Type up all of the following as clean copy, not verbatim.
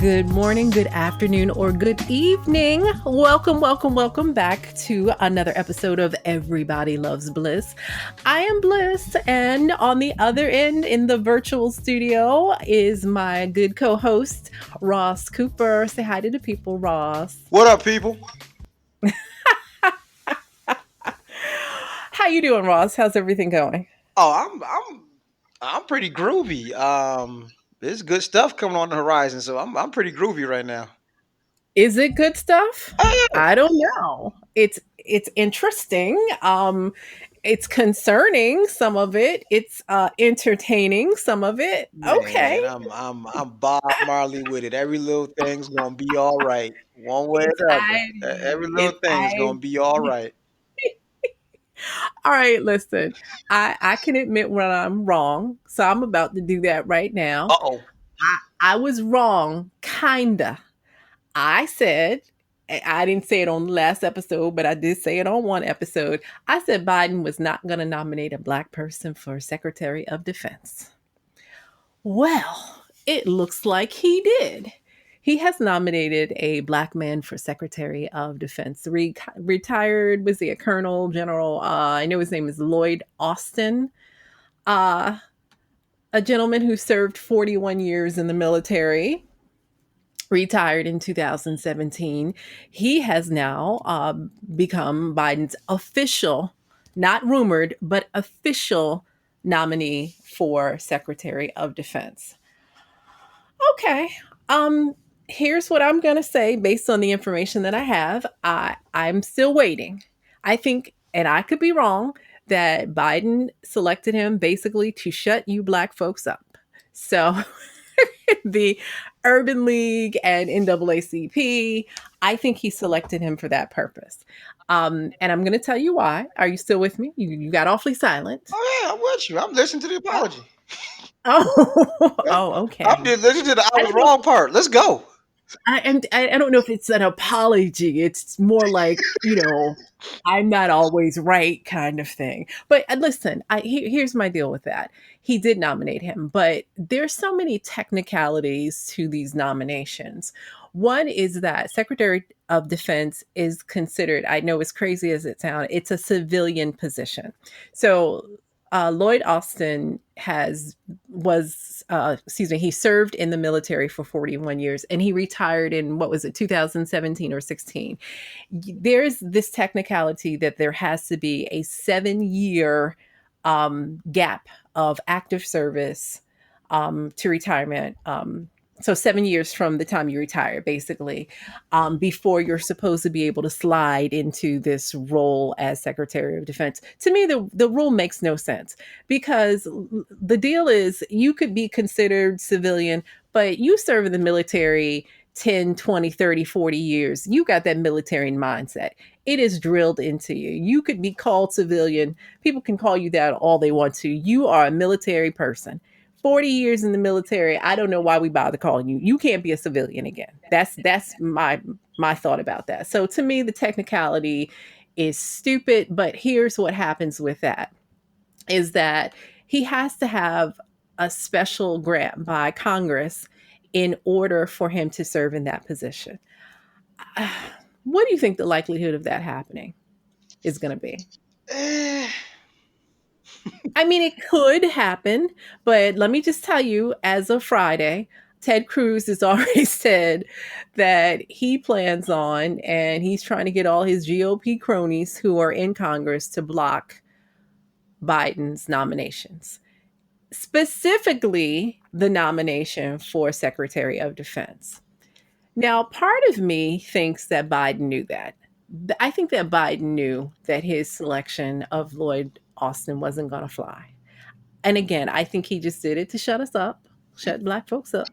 Good morning, good afternoon, or good evening. Welcome back to another episode of Everybody Loves Bliss. I am Bliss, and on the other end in the virtual studio is my good co-host, Ross Cooper. Say hi to the people, Ross. What up, people? How you doing, Ross? How's everything going? Oh, I'm pretty groovy. There's good stuff coming on the horizon, so I'm pretty groovy right now. Is it good stuff? Oh yeah, I don't know. It's interesting. It's concerning, some of it. It's entertaining, some of it. Okay. man, I'm Bob Marley with it. Every little thing's gonna be all right, one way or It's the other. Every I little thing's I gonna be all right. All right, listen. I can admit when I'm wrong. So I'm about to do that right now. Uh-oh. I was wrong, kinda. I said, I didn't say it on the last episode, but I did say it on one episode. I said Biden was not going to nominate a black person for Secretary of Defense. Well, it looks like he did. He has nominated a black man for Secretary of Defense. Retired, was he a colonel, general? I know his name is Lloyd Austin. Uh, a gentleman who served 41 years in the military, retired in 2017. He has now become Biden's official, not rumored, but official nominee for Secretary of Defense. Okay. Um, Here's what I'm going to say based on the information that I have. I'm still waiting. I think, and I could be wrong, that Biden selected him basically to shut you black folks up. So the Urban League and NAACP, I think he selected him for that purpose. And I'm going to tell you why. Are you still with me? You got awfully silent. Oh yeah, I'm with you. I'm listening to the apology. Oh, Yeah. oh, okay. I'm just listening to the I I was don't know. wrong part. Let's go. I don't know if it's an apology. It's more like, I'm not always right kind of thing. But listen, here's my deal with that. He did nominate him, but there's so many technicalities to these nominations. One is that Secretary of Defense is considered, I know as crazy as it sounds, it's a civilian position. So Lloyd Austin he served in the military for 41 years and he retired in, what was it, 2017 or 16. There's this technicality that there has to be a 7-year gap of active service to retirement. So 7 years from the time you retire, basically, before you're supposed to be able to slide into this role as Secretary of Defense. To me, the rule makes no sense because the deal is you could be considered civilian, but you serve in the military 10, 20, 30, 40 years. You got that military mindset. It is drilled into you. You could be called civilian. People can call you that all they want to. You are a military person. 40 years in the military, I don't know why we bother calling you. You can't be a civilian again. That's my thought about that. So to me, the technicality is stupid, but here's what happens with that is that he has to have a special grant by Congress in order for him to serve in that position. What do you think the likelihood of that happening is going to be? Eh, I mean, it could happen, but let me just tell you, as of Friday, Ted Cruz has already said that he plans on, and he's trying to get all his GOP cronies who are in Congress to block Biden's nominations, specifically the nomination for Secretary of Defense. Now, part of me thinks that Biden knew that. I think that Biden knew that his selection of Lloyd Austin wasn't going to fly. And again, I think he just did it to shut us up, shut black folks up.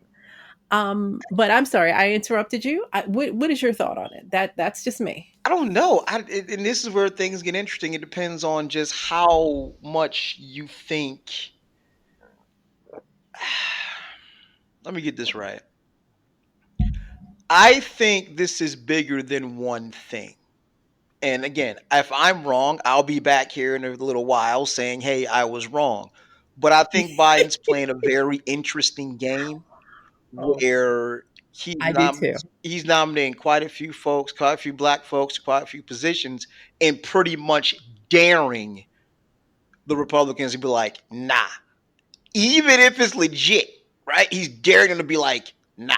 But I'm sorry, I interrupted you. What is your thought on it? That's just me. I don't know. And this is where things get interesting. It depends on just how much you think. Let me get this right. I think this is bigger than one thing. And again, if I'm wrong, I'll be back here in a little while saying, hey, I was wrong. But I think Biden's playing a very interesting game Oh, where He's I do too. he's nominating quite a few folks, quite a few black folks, quite a few positions, and pretty much daring the Republicans to be like, nah, even if it's legit, right? He's daring them to be like, nah.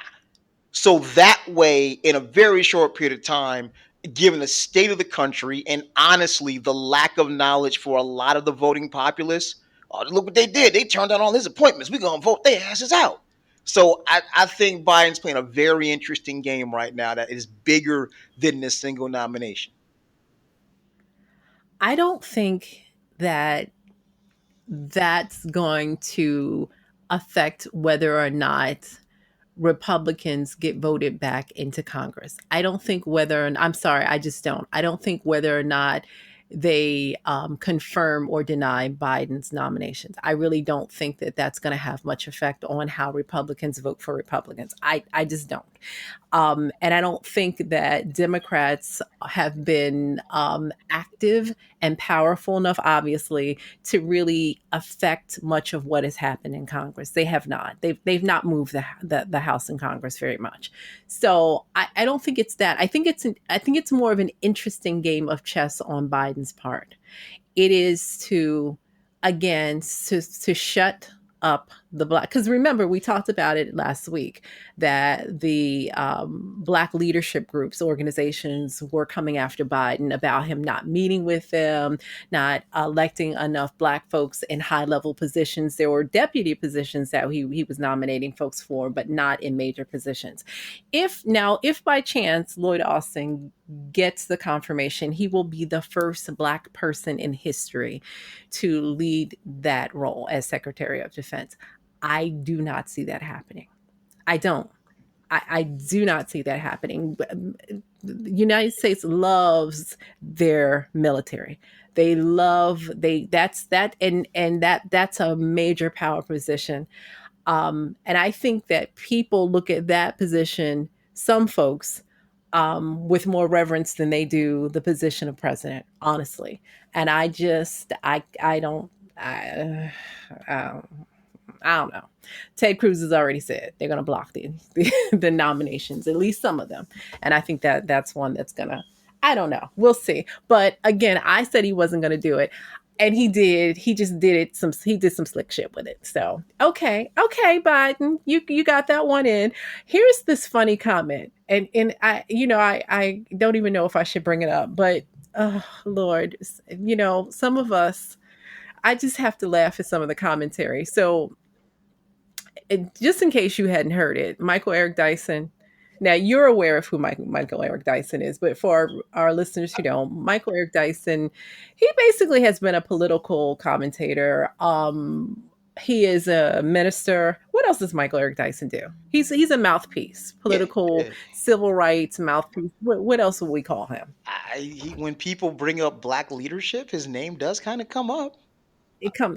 So that way, in a very short period of time, given the state of the country and honestly the lack of knowledge for a lot of the voting populace, oh, look what they did. They turned down all his appointments. We're going to vote their asses out. So I think Biden's playing a very interesting game right now that is bigger than this single nomination. I don't think that that's going to affect whether or not Republicans get voted back into Congress. I don't think whether, and I'm sorry, I just don't. I don't think whether or not they confirm or deny Biden's nominations. I really don't think that that's going to have much effect on how Republicans vote for Republicans. I just don't. And I don't think that Democrats have been active and powerful enough, obviously, to really affect much of what has happened in Congress. They have not. They've not moved the House and Congress very much. So I don't think it's that. I think it's more of an interesting game of chess on Biden's part. It is to, again, to shut up the black, because remember we talked about it last week that the black leadership groups, organizations were coming after Biden about him not meeting with them, not electing enough black folks in high level positions. There were deputy positions that he was nominating folks for, but not in major positions. If by chance Lloyd Austin gets the confirmation, he will be the first black person in history to lead that role as Secretary of Defense. I do not see that happening. I don't. I do not see that happening. The United States loves their military. They love they that's that and that's a major power position. And I think that people look at that position, some folks, with more reverence than they do the position of president, honestly. And I don't, I, I don't know. Ted Cruz has already said they're going to block the nominations, at least some of them. And I think that that's one that's going to, I don't know. We'll see. But again, I said he wasn't going to do it. And he did. He just did it. He did some slick shit with it. So okay, Biden, you got that one in. Here's this funny comment, and I don't even know if I should bring it up, but oh Lord, some of us, I just have to laugh at some of the commentary. So just in case you hadn't heard it, Michael Eric Dyson. Now you're aware of who Michael Eric Dyson is, but for our listeners who don't, Michael Eric Dyson, he basically has been a political commentator. He is a minister. What else does Michael Eric Dyson do? He's a mouthpiece, Yeah, political yeah. civil rights mouthpiece. What else would we call him? When people bring up black leadership, his name does kind of come up.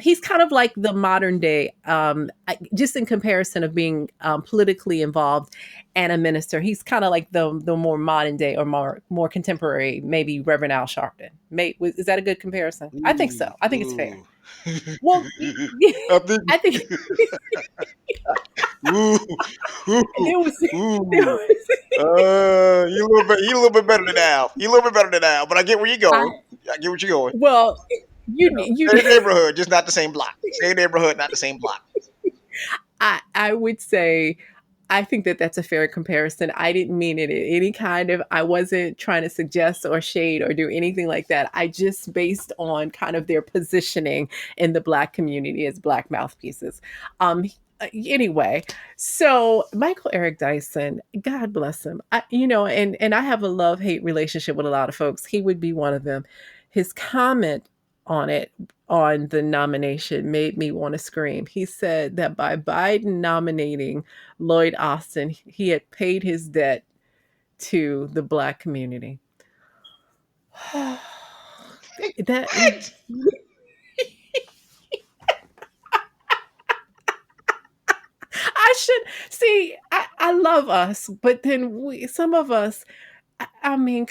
He's kind of like the modern day, just in comparison of being politically involved and a minister. He's kind of like the more modern day or more contemporary, maybe Reverend Al Sharpton. Is that a good comparison? I think so. Ooh, I think it's fair. ooh. Well, I think. I think Ooh, ooh, there was there ooh. was You a little bit better than Al. You a little bit better than Al, but I get where you're I, going. I get where you're going. well, You you know, you same neighborhood, just not the same block. Same neighborhood, not the same block. I would say I think that that's a fair comparison. I didn't mean it in any kind of, I wasn't trying to suggest or shade or do anything like that. I just based on kind of their positioning in the black community as black mouthpieces. Anyway, so Michael Eric Dyson, God bless him. And I have a love-hate relationship with a lot of folks. He would be one of them. His comment on it, on the nomination, made me want to scream. He said that by Biden nominating Lloyd Austin, he had paid his debt to the black community. that What? I should see. I love us, but then some of us, I mean,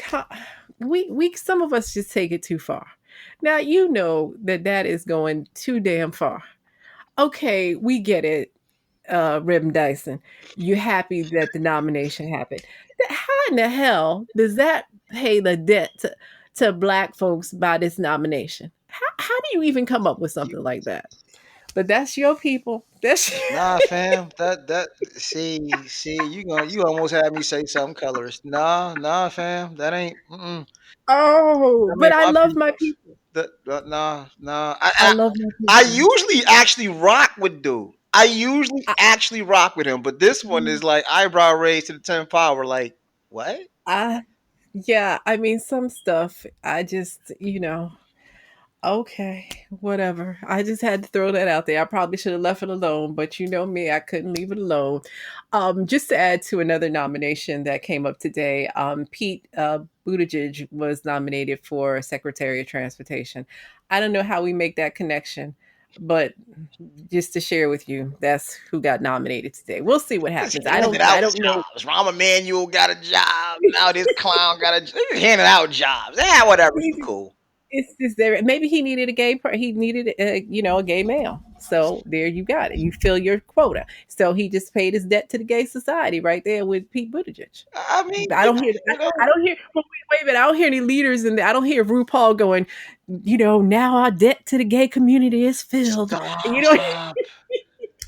we some of us just take it too far. Now that is going too damn far. Okay, we get it. Rem Dyson. You're happy that the nomination happened. How in the hell does that pay the debt to black folks by this nomination? How do you even come up with You, something like that? But that's your people. That's nah, fam. That see, you almost had me say something colorist. Nah, fam. That ain't. oh, That but ain't I my love my people's. people. Nah. I love my I people. usually actually rock with dude. I usually I, actually rock with him, but this one is like eyebrow raised to the 10th power. Like what? I yeah, I mean some stuff I just, okay, whatever. I just had to throw that out there. I probably should have left it alone, but you know me, I couldn't leave it alone. Just to add to another nomination that came up today, Pete Buttigieg was nominated for Secretary of Transportation. I don't know how we make that connection, but just to share with you, that's who got nominated today. We'll see what Just happens. handing I out don't know. jobs. Rahm Emanuel got a job. Now this clown got a job. Just handing out jobs. Yeah, whatever. You cool. It's just there. Maybe he needed a he needed a gay male. So there you got it. You fill your quota. So he just paid his debt to the gay society right there with Pete Buttigieg. I mean, I don't hear. I don't hear. Wait a minute. I don't hear any leaders in there. I don't hear RuPaul going. Now our debt to the gay community is filled. stop.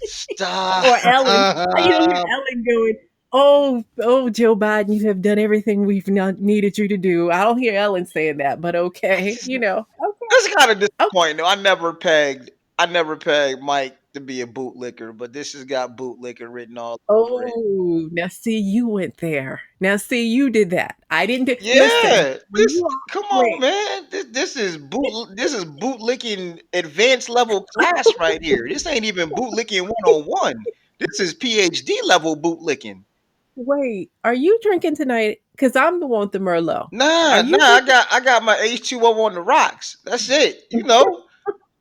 Stop. Or Ellen. You don't hear Ellen going. Oh, Joe Biden, you have done everything we've not needed you to do. I don't hear Ellen saying that, but okay, That's kind of okay. disappointing. Though. I never pegged Mike to be a bootlicker, but this has got bootlicker written all over it. Oh, now see, you went there. Now see, you did that. I didn't do. Listen, Yeah, when this. you all Come on, wait, man. This is boot. This is bootlicking advanced level class right here. This ain't even bootlicking 101. This is PhD level bootlicking. wait, are you drinking tonight? Because I'm the one with the Merlot. Are Nah. you drinking? I got my H2O on the rocks. That's it. You know.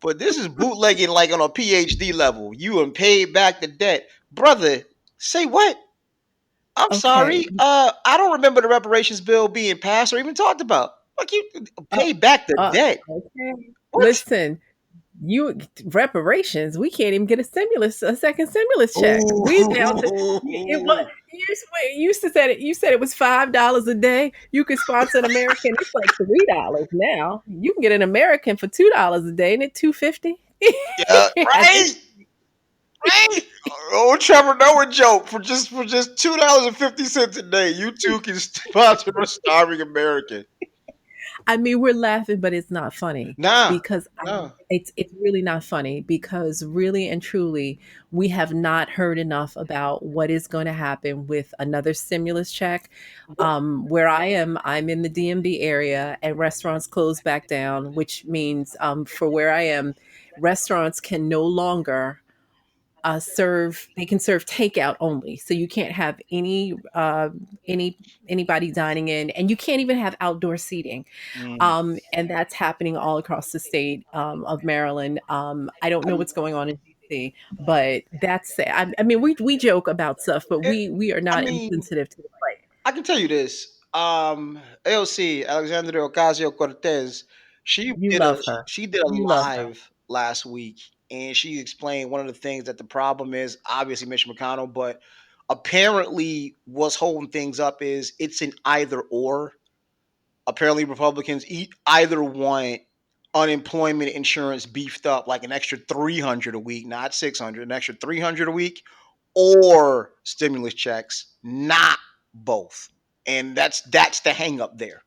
But this is bootlegging like on a PhD level. You and paid back the debt, brother. Say what? I'm Okay. sorry. I don't remember the reparations bill being passed or even talked about. Like you Uh, pay back the debt. okay. What? Listen, you reparations. We can't even get a second stimulus check. We down to it. What Ooh. you used to say it? You said it was $5 a day. You could sponsor an American. It's like $3 now. You can get an American for $2 a day, and it $2.50. Yeah, right, right. Oh, Trevor Noah joke for just $2.50 a day. You two can sponsor a starving American. I mean, we're laughing, but it's not funny Nah, because nah. it's really not funny because really and truly, we have not heard enough about what is going to happen with another stimulus check. Where I am, I'm in the DMV area, and restaurants close back down, which means for where I am, restaurants can no longer serve. They can serve takeout only, so you can't have any anybody dining in, and you can't even have outdoor seating. Mm. And that's happening all across the state of Maryland. I don't I know mean, what's going on in DC, but that's it. I mean, we joke about stuff, but it, we are I not mean, insensitive to the plate. I can tell you this. AOC Alexandria Ocasio Cortez, You love her. she did a You love her. live last week, and she explained one of the things that the problem is. Obviously, Mitch McConnell, but apparently, what's holding things up is it's an either or. Apparently, Republicans either want unemployment insurance beefed up like an extra 300 a week, not 600, an extra 300 a week, or stimulus checks, not both. And that's the hang up there.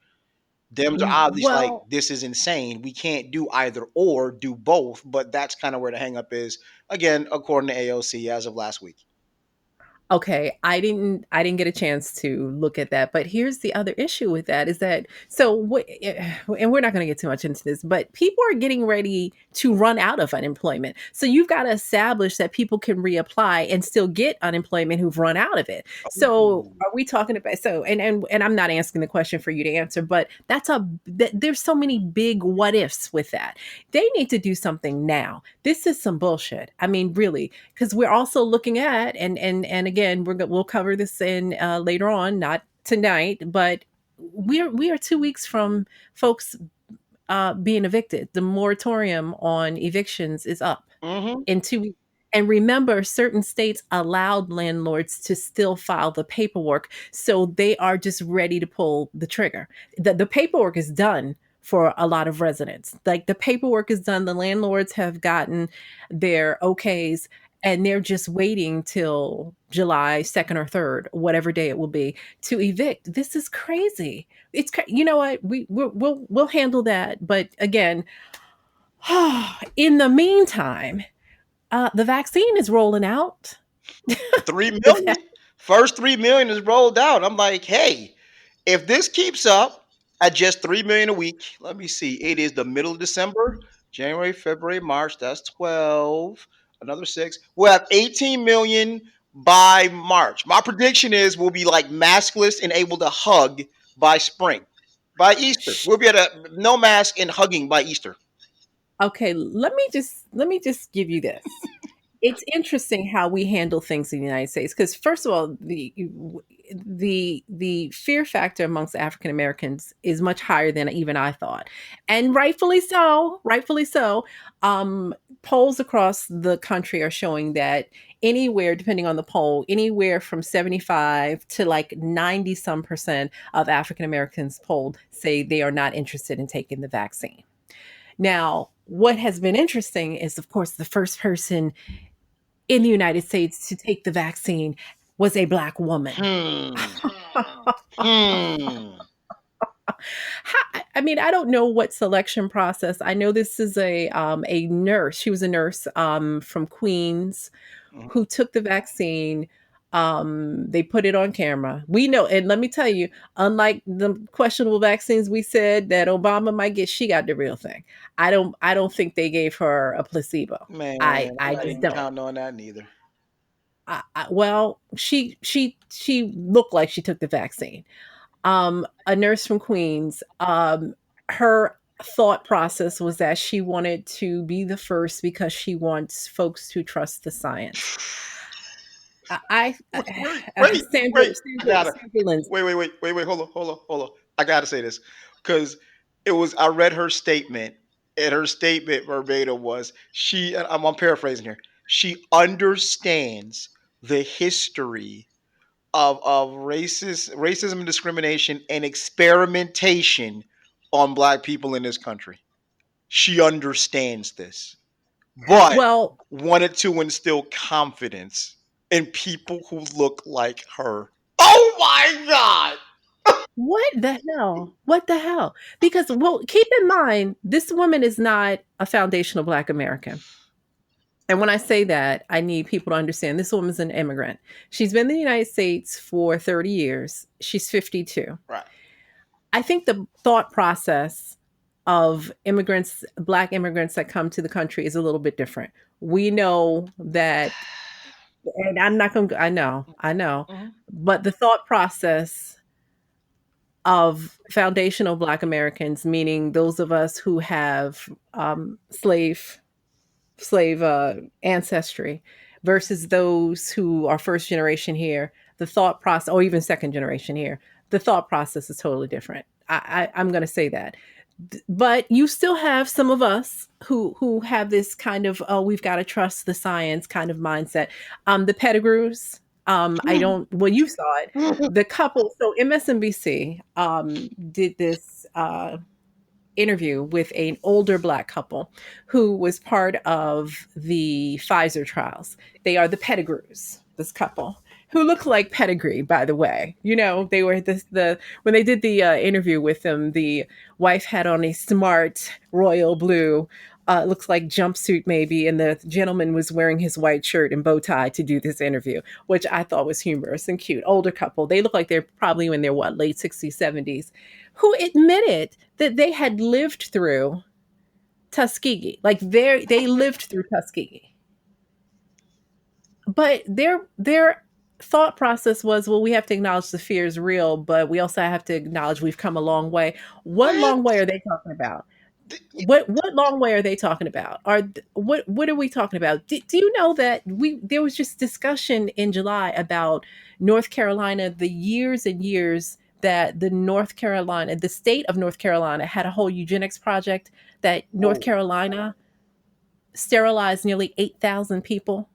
Dems are obviously like, Well, this is insane. We can't do either or, do both. But that's kind of where the hang up is. Again, according to AOC as of last week. okay, I didn't get a chance to look at that, but here's the other issue with that is that and we're not going to get too much into this, but people are getting ready to run out of unemployment. So you've got to establish that people can reapply and still get unemployment who've run out of it. So Ooh. are we talking about and I'm not asking the question for you to answer, but there's so many big what ifs with that. They need to do something now. This is some bullshit. I mean, really, because we're also looking at and again we'll cover this in later on, not tonight, but we are 2 weeks from folks being evicted. The moratorium on evictions is up Mm-hmm. in 2 weeks. And remember, certain states allowed landlords to still file the paperwork. So they are just ready to pull the trigger. The paperwork is done for a lot of residents. Like the paperwork is done. The landlords have gotten their okays and they're just waiting till July 2nd or 3rd, whatever day it will be, to evict. This is crazy. You know what? We'll handle that. But again, in the meantime, the vaccine is rolling out. 3 million. First 3 million is rolled out. I'm like, hey, if this keeps up at just 3 million a week, let me see. It is the middle of December, January, February, March. That's 12. Another six. We'll have 18 million by March. My prediction is we'll be like maskless and able to hug by spring. By Easter. We'll be at a no mask and hugging by Easter. Okay, let me just give you this. It's interesting how we handle things in the United States because first of all, the fear factor amongst African Americans is much higher than even I thought, and rightfully so. Rightfully so. Polls across the country are showing that anywhere, depending on the poll, anywhere from 75 to like 90 some percent of African Americans polled say they are not interested in taking the vaccine. Now, what has been interesting is, of course, the first person in the United States to take the vaccine was a Black woman. Hmm. Hmm. I mean, I don't know what selection process. I know this is a nurse. She was a nurse from Queens Mhm. who took the vaccine. They put it on camera. We know, and let me tell you, unlike the questionable vaccines we said that Obama might get, she got the real thing. I don't think they gave her a placebo. Man, I I'm not just even don't. counting on that neither. Well, she looked like she took the vaccine. A nurse from Queens. Her thought process was that she wanted to be the first because she wants folks to trust the science. Wait, wait, wait, wait. I gotta Sandra Lindsay. wait. Hold on. I gotta say this because it was. I read her statement, and her statement verbatim was she. And I'm paraphrasing here. She understands the history of racism and discrimination and experimentation on black people in this country. She understands this, but Well, wanted to instill confidence in people who look like her. Oh my god! what the hell? What the hell? Because well, keep in mind, this woman is not a foundational Black American. And when I say that, I need people to understand this woman's an immigrant. She's been in the United States for 30 years. She's 52. Right. I think the thought process of immigrants, Black immigrants that come to the country is a little bit different. We know that, and I'm not going to, I know, Mhm. but the thought process of foundational Black Americans, meaning those of us who have slave ancestry versus those who are first generation here, the thought process, or even second generation here, the thought process is totally different. I'm going to say that. But you still have some of us who have this kind of, oh, we've got to trust the science kind of mindset. The Pettigrews, I don't, well, you saw it. The couple, so MSNBC did this interview with an older Black couple who was part of the Pfizer trials. They are the Pettigrews, this couple who look like pedigree, by the way. You know, they were the when they did the interview with them, the wife had on a smart royal blue, looks like jumpsuit maybe, and the gentleman was wearing his white shirt and bow tie to do this interview, which I thought was humorous and cute. Older couple, they look like they're probably in their what, late 60s, 70s, who admitted that they had lived through Tuskegee. Like they lived through Tuskegee. But their thought process was, well, we have to acknowledge the fear is real, but we also have to acknowledge we've come a long way. What What? long way are they talking about? What long way are they talking about? What are we talking about? Do you know that we there was just discussion in July about North Carolina, the years and years that the state of North Carolina had a whole eugenics project that North Whoa. Carolina sterilized nearly 8,000 people.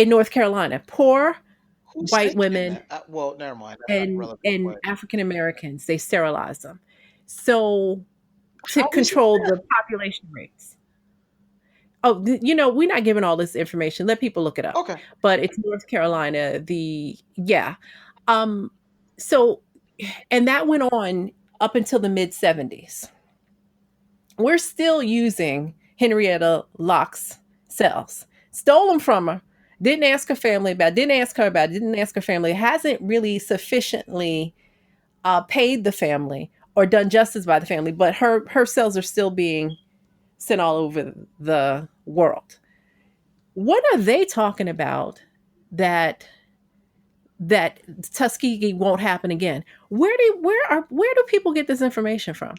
in North Carolina. Poor Who's white sanctioning women that? Well, never mind. That's not and relevant. and But African Americans, they sterilize them. So to how is it control fair? the population rates. Oh, we're not giving all this information. Let people look it up. Okay. But it's North Carolina. Yeah. Um, so, and that went on up until the mid 70s. We're still using Henrietta Locke's cells. Stole them from her. Didn't ask her family about it, didn't ask her about it, didn't ask her family. Hasn't really sufficiently paid the family or done justice by the family, but her cells are still being sent all over the world. What are they talking about that that Tuskegee won't happen again? Where do people get this information from?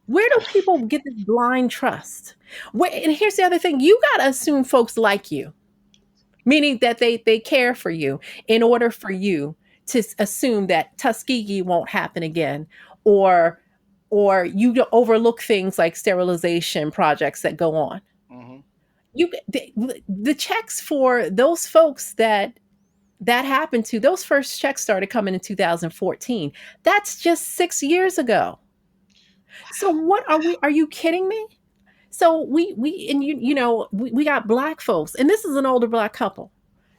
Where do people get this blind trust? And here's the other thing: you got to assume folks like you, meaning that they care for you, in order for you to assume that Tuskegee won't happen again, or you overlook things like sterilization projects that go on. Hmm. The checks for those folks that happened to, those first checks started coming in 2014. That's just 6 years ago. So what are you kidding me? So we and we got black folks, and this is an older black couple.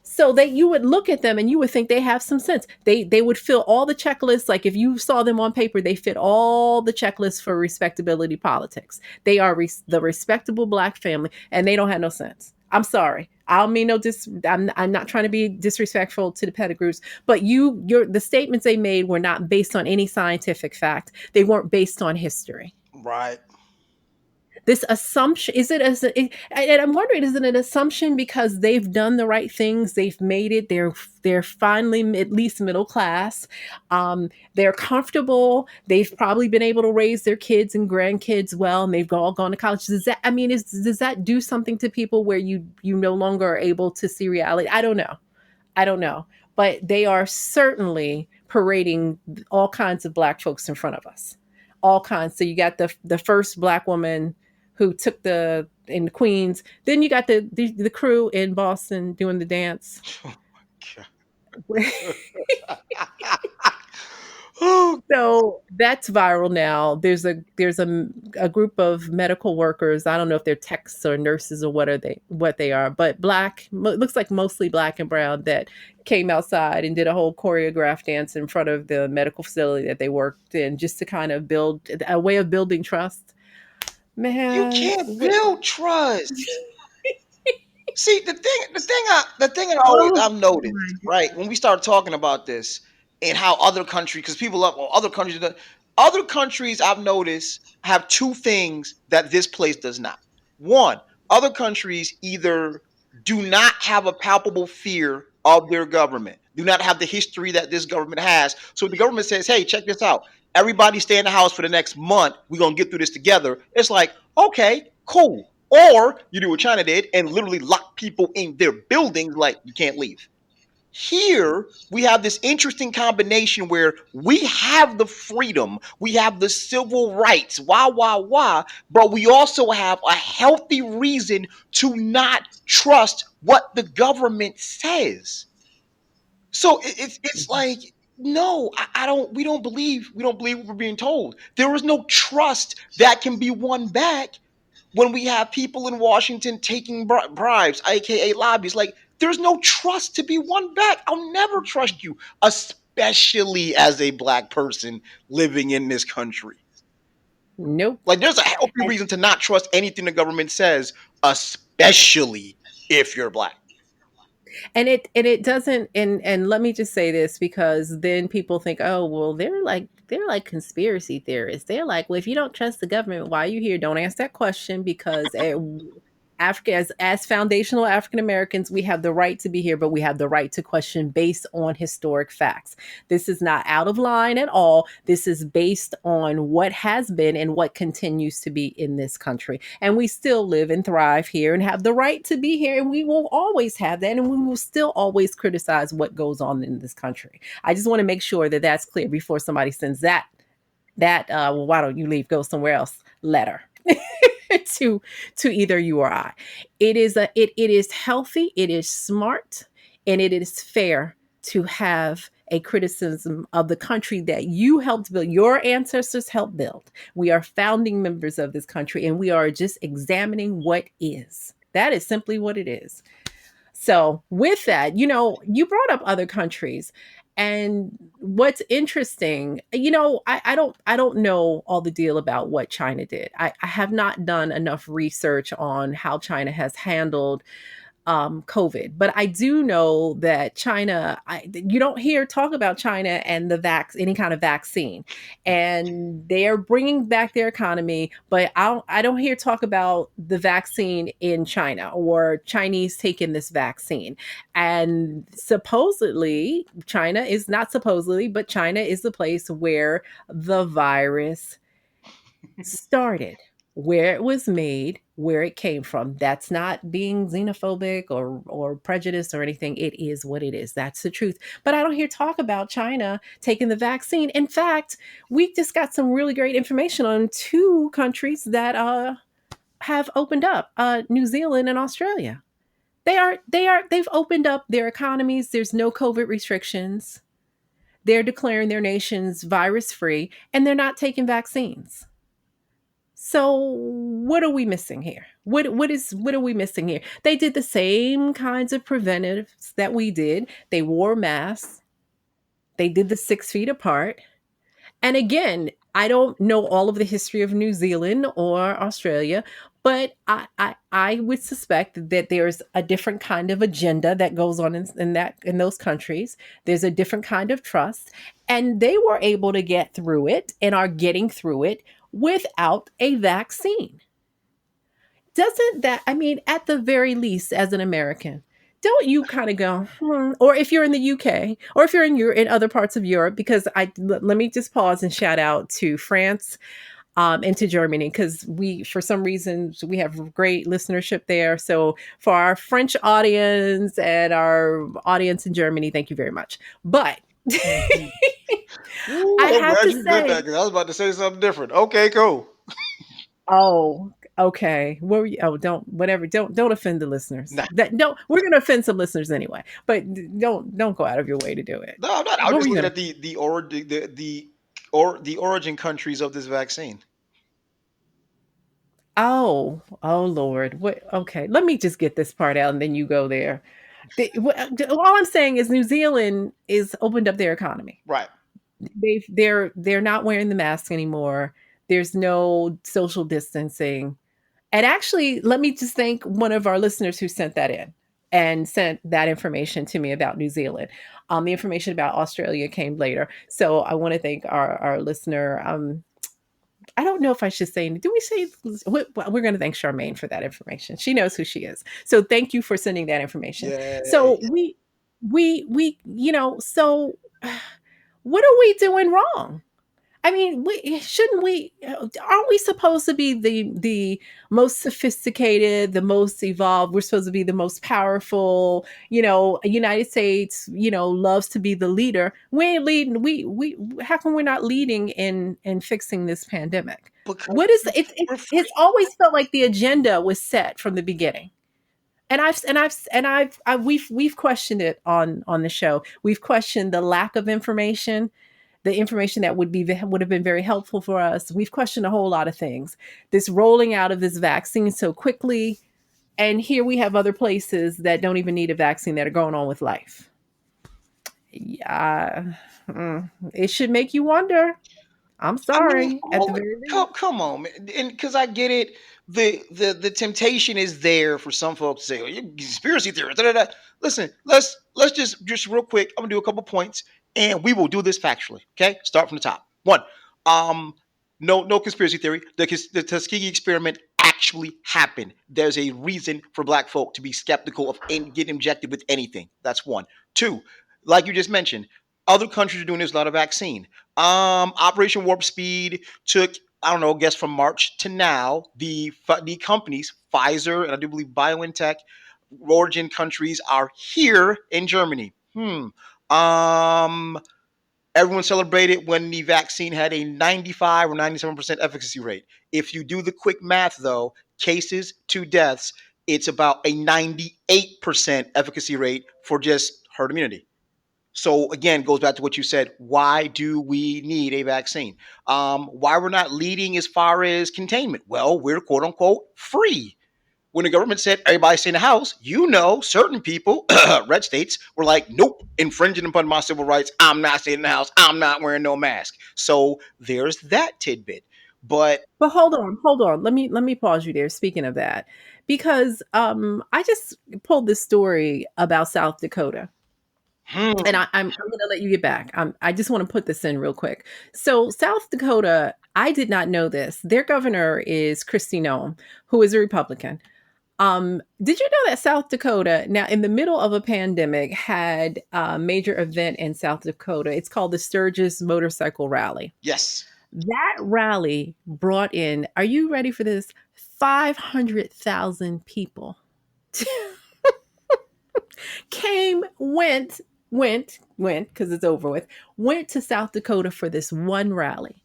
So that you would look at them and you would think they have some sense. They would fill all the checklists. Like if you saw them on paper, they fit all the checklists for respectability politics. They are the respectable black family, and they don't have no sense. I'm sorry. I don't mean no I'm not trying to be disrespectful to the Pettigrews, but the statements they made were not based on any scientific fact. They weren't based on history. Right. This assumption, is it as and I'm wondering, is it an assumption because they've done the right things, they've made it, they're finally at least middle class, they're comfortable, they've probably been able to raise their kids and grandkids well, and they've all gone to college. Does that, I mean, does that do something to people where you no longer are able to see reality? I don't know, but they are certainly parading all kinds of black folks in front of us, all kinds. So you got the first black woman who took in Queens. Then you got the crew in Boston doing the dance. Oh, So that's viral now. There's a group of medical workers. I don't know if they're techs or nurses or what they are, but black, looks like mostly black and brown, that came outside and did a whole choreographed dance in front of the medical facility that they worked in, just to kind of build a way of building trust. you Man, can't build trust. See, the thing oh I've noticed, my right, when we start talking about this and how other countries, because people love, well, other countries I've noticed have two things that this place does not. One, other countries either do not have a palpable fear of their government, do not have the history that this government has. So the government says, hey, check this out. Everybody stay in the house for the next month. We're gonna get through this together. It's like, okay, cool. Or you do what China did and literally lock people in their buildings, like you can't leave. Here, we have this interesting combination where we have the freedom, we have the civil rights, but we also have a healthy reason to not trust what the government says. So it's like, no, I don't. We don't believe what we're being told. There is no trust that can be won back when we have people in Washington taking bribes, aka lobbies. Like, there's no trust to be won back. I'll never trust you, especially as a black person living in this country. nope. Like, there's a healthy And reason to not trust anything the government says, especially if you're black. it doesn't, and let me just say this, because then people think, oh well, they're like conspiracy theorists. They're like, well, if you don't trust the government, why are you here? Don't ask that question, because Africa, as foundational African Americans, we have the right to be here, but we have the right to question based on historic facts. This is not out of line at all. This is based on what has been and what continues to be in this country. And we still live and thrive here and have the right to be here. And we will always have that. And we will still always criticize what goes on in this country. I just want to make sure that that's clear before somebody sends well, why don't you leave, go somewhere else letter to either you or I. It is healthy, it is smart, And it is fair to have a criticism of the country that you helped build, your ancestors helped build. We are founding members of this country, and we are just examining what is. That is simply what it is. So, with that, you brought up other countries. And what's interesting, I don't know all the deal about what China did. I have not done enough research on how China has handled COVID. But I do know that China, you don't hear talk about China and any kind of vaccine, and they are bringing back their economy. But I don't hear talk about the vaccine in China or Chinese taking this vaccine. And supposedly, China is not supposedly, but China is the place where the virus started, where it was made, where it came from. That's not being xenophobic or prejudiced or anything. It is what it is. That's the truth. But I don't hear talk about China taking the vaccine. In fact, we just got some really great information on two countries that have opened up, New Zealand and Australia. They've opened up their economies. There's no COVID restrictions. They're declaring their nations virus free, and they're not taking vaccines. So what are we missing here? What are we missing here? They did the same kinds of preventives that we did. They wore masks. They did the 6 feet apart. And again, I don't know all of the history of New Zealand or Australia, but I would suspect that there's a different kind of agenda that goes on in those countries. There's a different kind of trust, and they were able to get through it and are getting through it without a vaccine. Doesn't that, I mean, at the very least, as an American, don't you kind of go, or if you're in the UK, or if you're in other parts of Europe, because let me just pause and shout out to France, and to Germany, because for some reason, we have great listenership there. So for our French audience and our audience in Germany, thank you very much. But Ooh, I I'm have glad to you said that say, because I was about to say something different. Okay, cool. oh, okay. What were you? Oh, don't offend the listeners. Nah, That don't. We're gonna offend some listeners anyway, but don't go out of your way to do it. no, I'm not. I was What were just you looking gonna? at the origin countries of this vaccine. Oh Lord. What? Okay, let me just get this part out, and then you go there. All I'm saying is New Zealand is opened up their economy. Right. They're not wearing the mask anymore. There's no social distancing. And actually, let me just thank one of our listeners who sent that in and sent that information to me about New Zealand. The information about Australia came later. So I want to thank our listener. I don't know if I should say, do we say, we're going to thank Charmaine for that information. She knows who she is. So thank you for sending that information. Yay. So so what are we doing wrong? I mean, shouldn't we? Aren't we supposed to be the most sophisticated, the most evolved? We're supposed to be the most powerful. United States, loves to be the leader. We ain't leading. We How come we're not leading in fixing this pandemic? Because What is it? we're free. It's always felt like the agenda was set from the beginning. We've questioned it on the show. We've questioned the lack of information, the information that would have been very helpful for us. We've questioned a whole lot of things. This rolling out of this vaccine so quickly, and here we have other places that don't even need a vaccine that are going on with life. Yeah, it should make you wonder. I'm I mean, sorry, at the very least. come on, man. And because I get it, the temptation is there for some folks to say, "Oh, you conspiracy theory." Da, da, da. Listen, let's just real quick. I'm gonna do a couple points, and we will do this factually. Okay, start from the top. One, um, no conspiracy theory. The Tuskegee experiment actually happened. There's a reason for Black folk to be skeptical of getting injected with anything. That's one. Two, like you just mentioned, other countries are doing this. A lot of vaccine. Operation Warp Speed took, I don't know, I guess from March to now. The companies Pfizer and I do believe BioNTech origin countries are here in Germany. Um, Everyone celebrated when the vaccine had a 95 or 97% efficacy rate. If you do the quick math, though, cases to deaths, it's about a 98% efficacy rate for just herd immunity. So again, goes back to what you said. Why do we need a vaccine? Why we're not leading as far as containment? Well, we're quote unquote free. When the government said everybody stay in the house, certain people, red states, were like, nope, infringing upon my civil rights. I'm not staying in the house. I'm not wearing no mask. So there's that tidbit. But But hold on. Let me pause you there. Speaking of that, because I just pulled this story about South Dakota, and hmm, I'm going to let you get back. I just want to put this in real quick. So South Dakota, I did not know this. Their governor is Kristi Noem, who is a Republican. Did you know that South Dakota, now in the middle of a pandemic, had a major event in South Dakota? It's called the Sturgis Motorcycle Rally. yes, That rally brought in, are you ready for this? 500,000 people came, went, because it's over with, went to South Dakota for this one rally.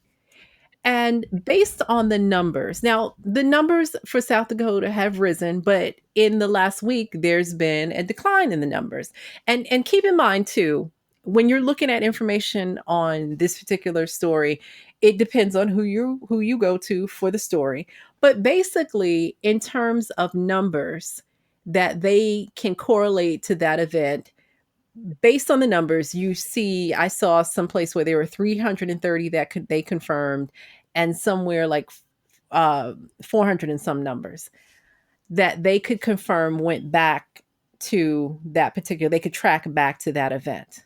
And based on the numbers, now the numbers for South Dakota have risen, but in the last week there's been a decline in the numbers. And keep in mind too, when you're looking at information on this particular story, it depends on who you go to for the story. But basically, in terms of numbers that they can correlate to that event, based on the numbers, you see, I saw some place where there were 330 that they confirmed, and somewhere like 400 and some numbers that they could confirm went back to that particular, they could track back to that event.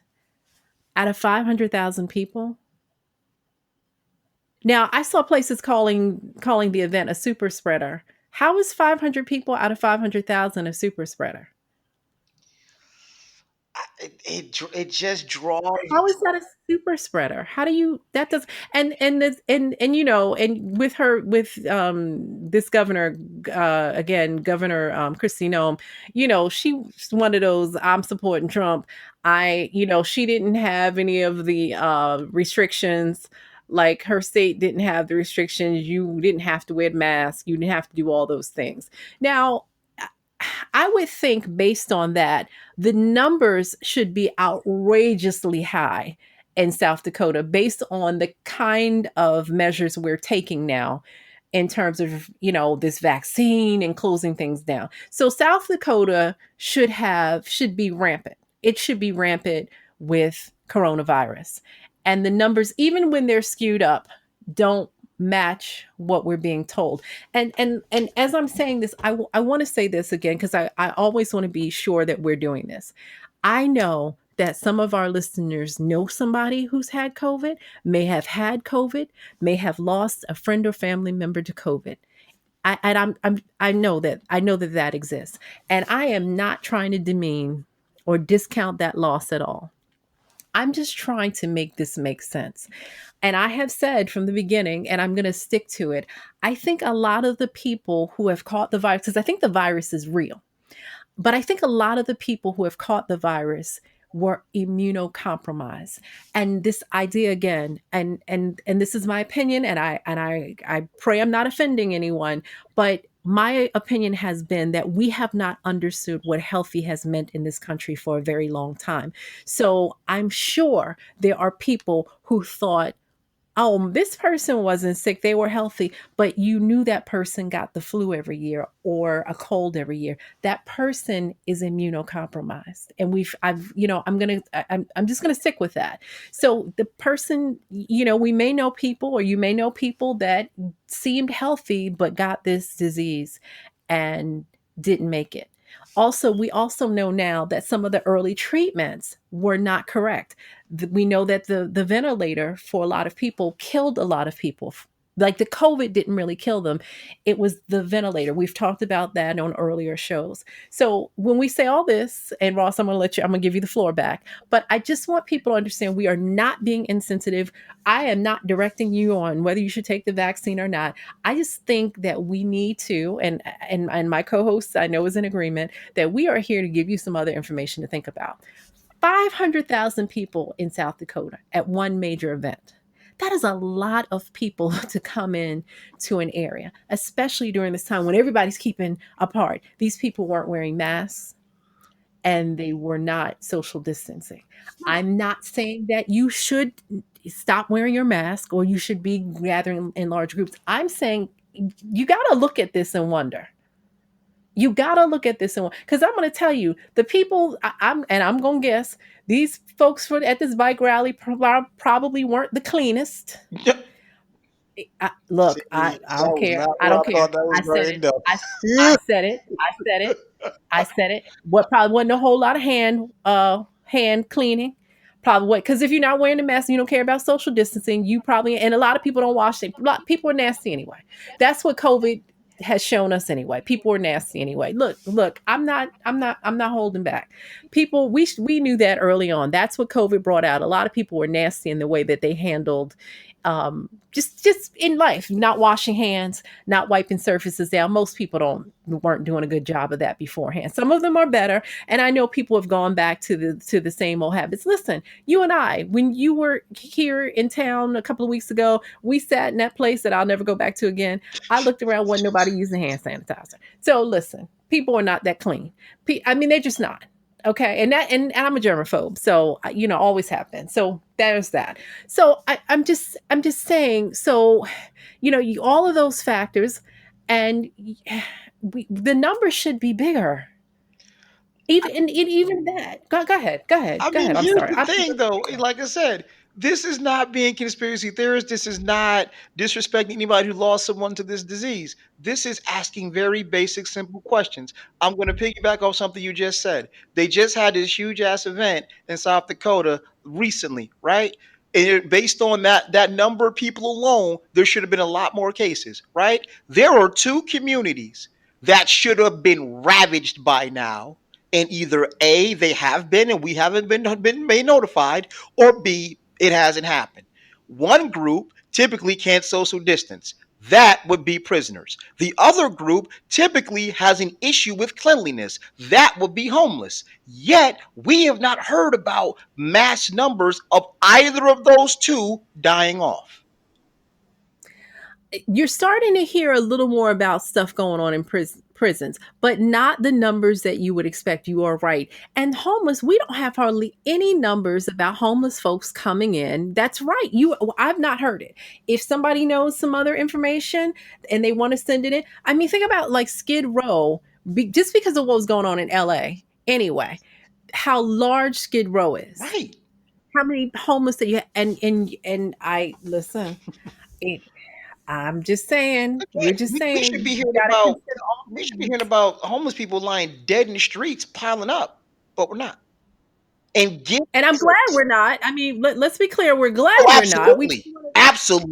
Out of 500,000 people. Now, I saw places calling the event a super spreader. How is 500 people out of 500,000 a super spreader? it just draws. How is that a super spreader? How do you, that does, and and with her, with this governor, again, Governor Kristi Noem, she's one of those, I'm supporting Trump. She didn't have any of the restrictions. Like, her state didn't have the restrictions. You didn't have to wear masks. You didn't have to do all those things. Now, I would think, based on that, the numbers should be outrageously high in South Dakota based on the kind of measures we're taking now in terms of, this vaccine and closing things down. So South Dakota should be rampant. It should be rampant with coronavirus. And the numbers, even when they're skewed up, don't match what we're being told. And as I'm saying this, I want to say this again, because I always want to be sure that we're doing this. I know that some of our listeners know somebody who's had COVID, may have had COVID, may have lost a friend or family member to COVID. I know that that exists, and I am not trying to demean or discount that loss at all. I'm just trying to make this make sense. And I have said from the beginning, and I'm going to stick to it, I think a lot of the people who have caught the virus, because I think the virus is real, but I think a lot of the people who have caught the virus were immunocompromised. And this idea again, and this is my opinion, and I pray I'm not offending anyone, but my opinion has been that we have not understood what healthy has meant in this country for a very long time. So I'm sure there are people who thought, oh, this person wasn't sick, they were healthy, but you knew that person got the flu every year or a cold every year. That person is immunocompromised. And I'm just gonna stick with that. So the person, we may know people, or you may know people that seemed healthy but got this disease and didn't make it. Also, we also know now that some of the early treatments were not correct. We know that the ventilator for a lot of people killed a lot of people. Like, the COVID didn't really kill them. It was the ventilator. We've talked about that on earlier shows. So when we say all this, and Ross, I'm gonna give you the floor back. But I just want people to understand we are not being insensitive. I am not directing you on whether you should take the vaccine or not. I just think that we need to, and my co-host I know is in agreement, that we are here to give you some other information to think about. 500,000 people in South Dakota at one major event. That is a lot of people to come in to an area, especially during this time when everybody's keeping apart. These people weren't wearing masks and they were not social distancing. I'm not saying that you should stop wearing your mask or you should be gathering in large groups. I'm saying you got to look at this and wonder. You got to look at this and because I'm going to tell you the people I'm going to guess these folks at this bike rally probably weren't the cleanest. Look, See, I that don't was care. not I where don't I care. thought that was I going said to it. end up. I said it. I said it. I said it. What probably wasn't a whole lot of hand cleaning. Probably what because if you're not wearing a mask and you don't care about social distancing, you probably and a lot of people don't wash it. A lot people are nasty anyway. That's what COVID has shown us anyway. People are nasty anyway. Look, I'm not holding back. People we knew that early on. That's what COVID brought out. A lot of people were nasty in the way that they handled just in life, not washing hands, not wiping surfaces down. Most people weren't doing a good job of that beforehand. Some of them are better, and I know people have gone back to the same old habits. Listen, you and I, when you were here in town a couple of weeks ago, we sat in that place that I'll never go back to again. I looked around, wasn't nobody using hand sanitizer. So listen, people are not that clean. I mean, they're just not. Okay, and I'm a germaphobe, so always have been. So there's that. So I'm just saying. So all of those factors, and the numbers should be bigger. Even that. I Go mean, ahead. I'm here's sorry. the thing, though. Like I said, this is not being conspiracy theorist. This is not disrespecting anybody who lost someone to this disease. This is asking very basic, simple questions. I'm going to piggyback off something you just said. They just had this huge ass event in South Dakota recently, right? Based on that number of people alone, there should have been a lot more cases, right? There are two communities that should have been ravaged by now, and either A, they have been and we haven't been made notified, or B, it hasn't happened. One group typically can't social distance. That would be prisoners. The other group typically has an issue with cleanliness. That would be homeless. Yet, we have not heard about mass numbers of either of those two dying off. You're starting to hear a little more about stuff going on in prisons, but not the numbers that you would expect. You are right. And homeless, we don't have hardly any numbers about homeless folks coming in. That's right. I've not heard it. If somebody knows some other information and they want to send it in, I mean, think about like Skid Row, just because of what was going on in LA. Anyway, how large Skid Row is. Right. How many homeless that you and I listen. It, I'm just saying, we're Again, just we saying, should be you hearing gotta about consider all we should be hearing things. about homeless people lying dead in the streets, piling up, but we're not. And give And I'm glad we're not. I mean, let's be clear, we're glad Oh, we're not. We just absolutely. wanna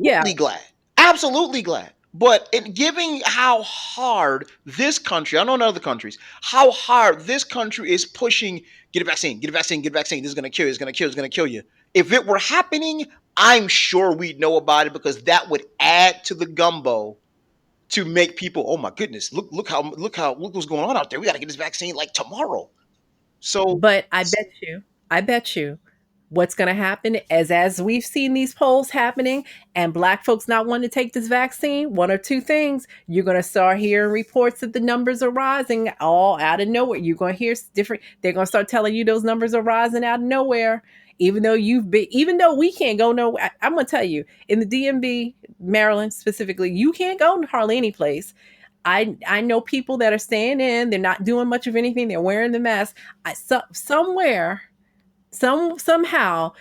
yeah. Absolutely glad. Absolutely glad. But in giving how hard this country, I know in other countries, how hard this country is pushing, get a vaccine, get a vaccine, get a vaccine. This is gonna kill you, it's gonna kill you, it's gonna kill you. If it were happening, I'm sure we'd know about it because that would add to the gumbo to make people, oh my goodness, look what's going on out there. We gotta get this vaccine like tomorrow. So But I bet you what's going to happen as we've seen these polls happening and black folks not wanting to take this vaccine, one or two things, you're going to start hearing reports that the numbers are rising all out of nowhere. You're going to hear different, they're going to start telling you those numbers are rising out of nowhere. Even though we can't go nowhere, I'm going to tell you, in the DMV, Maryland specifically, you can't go hardly any place. I know people that are staying in. They're not doing much of anything. They're wearing the mask. Somewhere, somehow,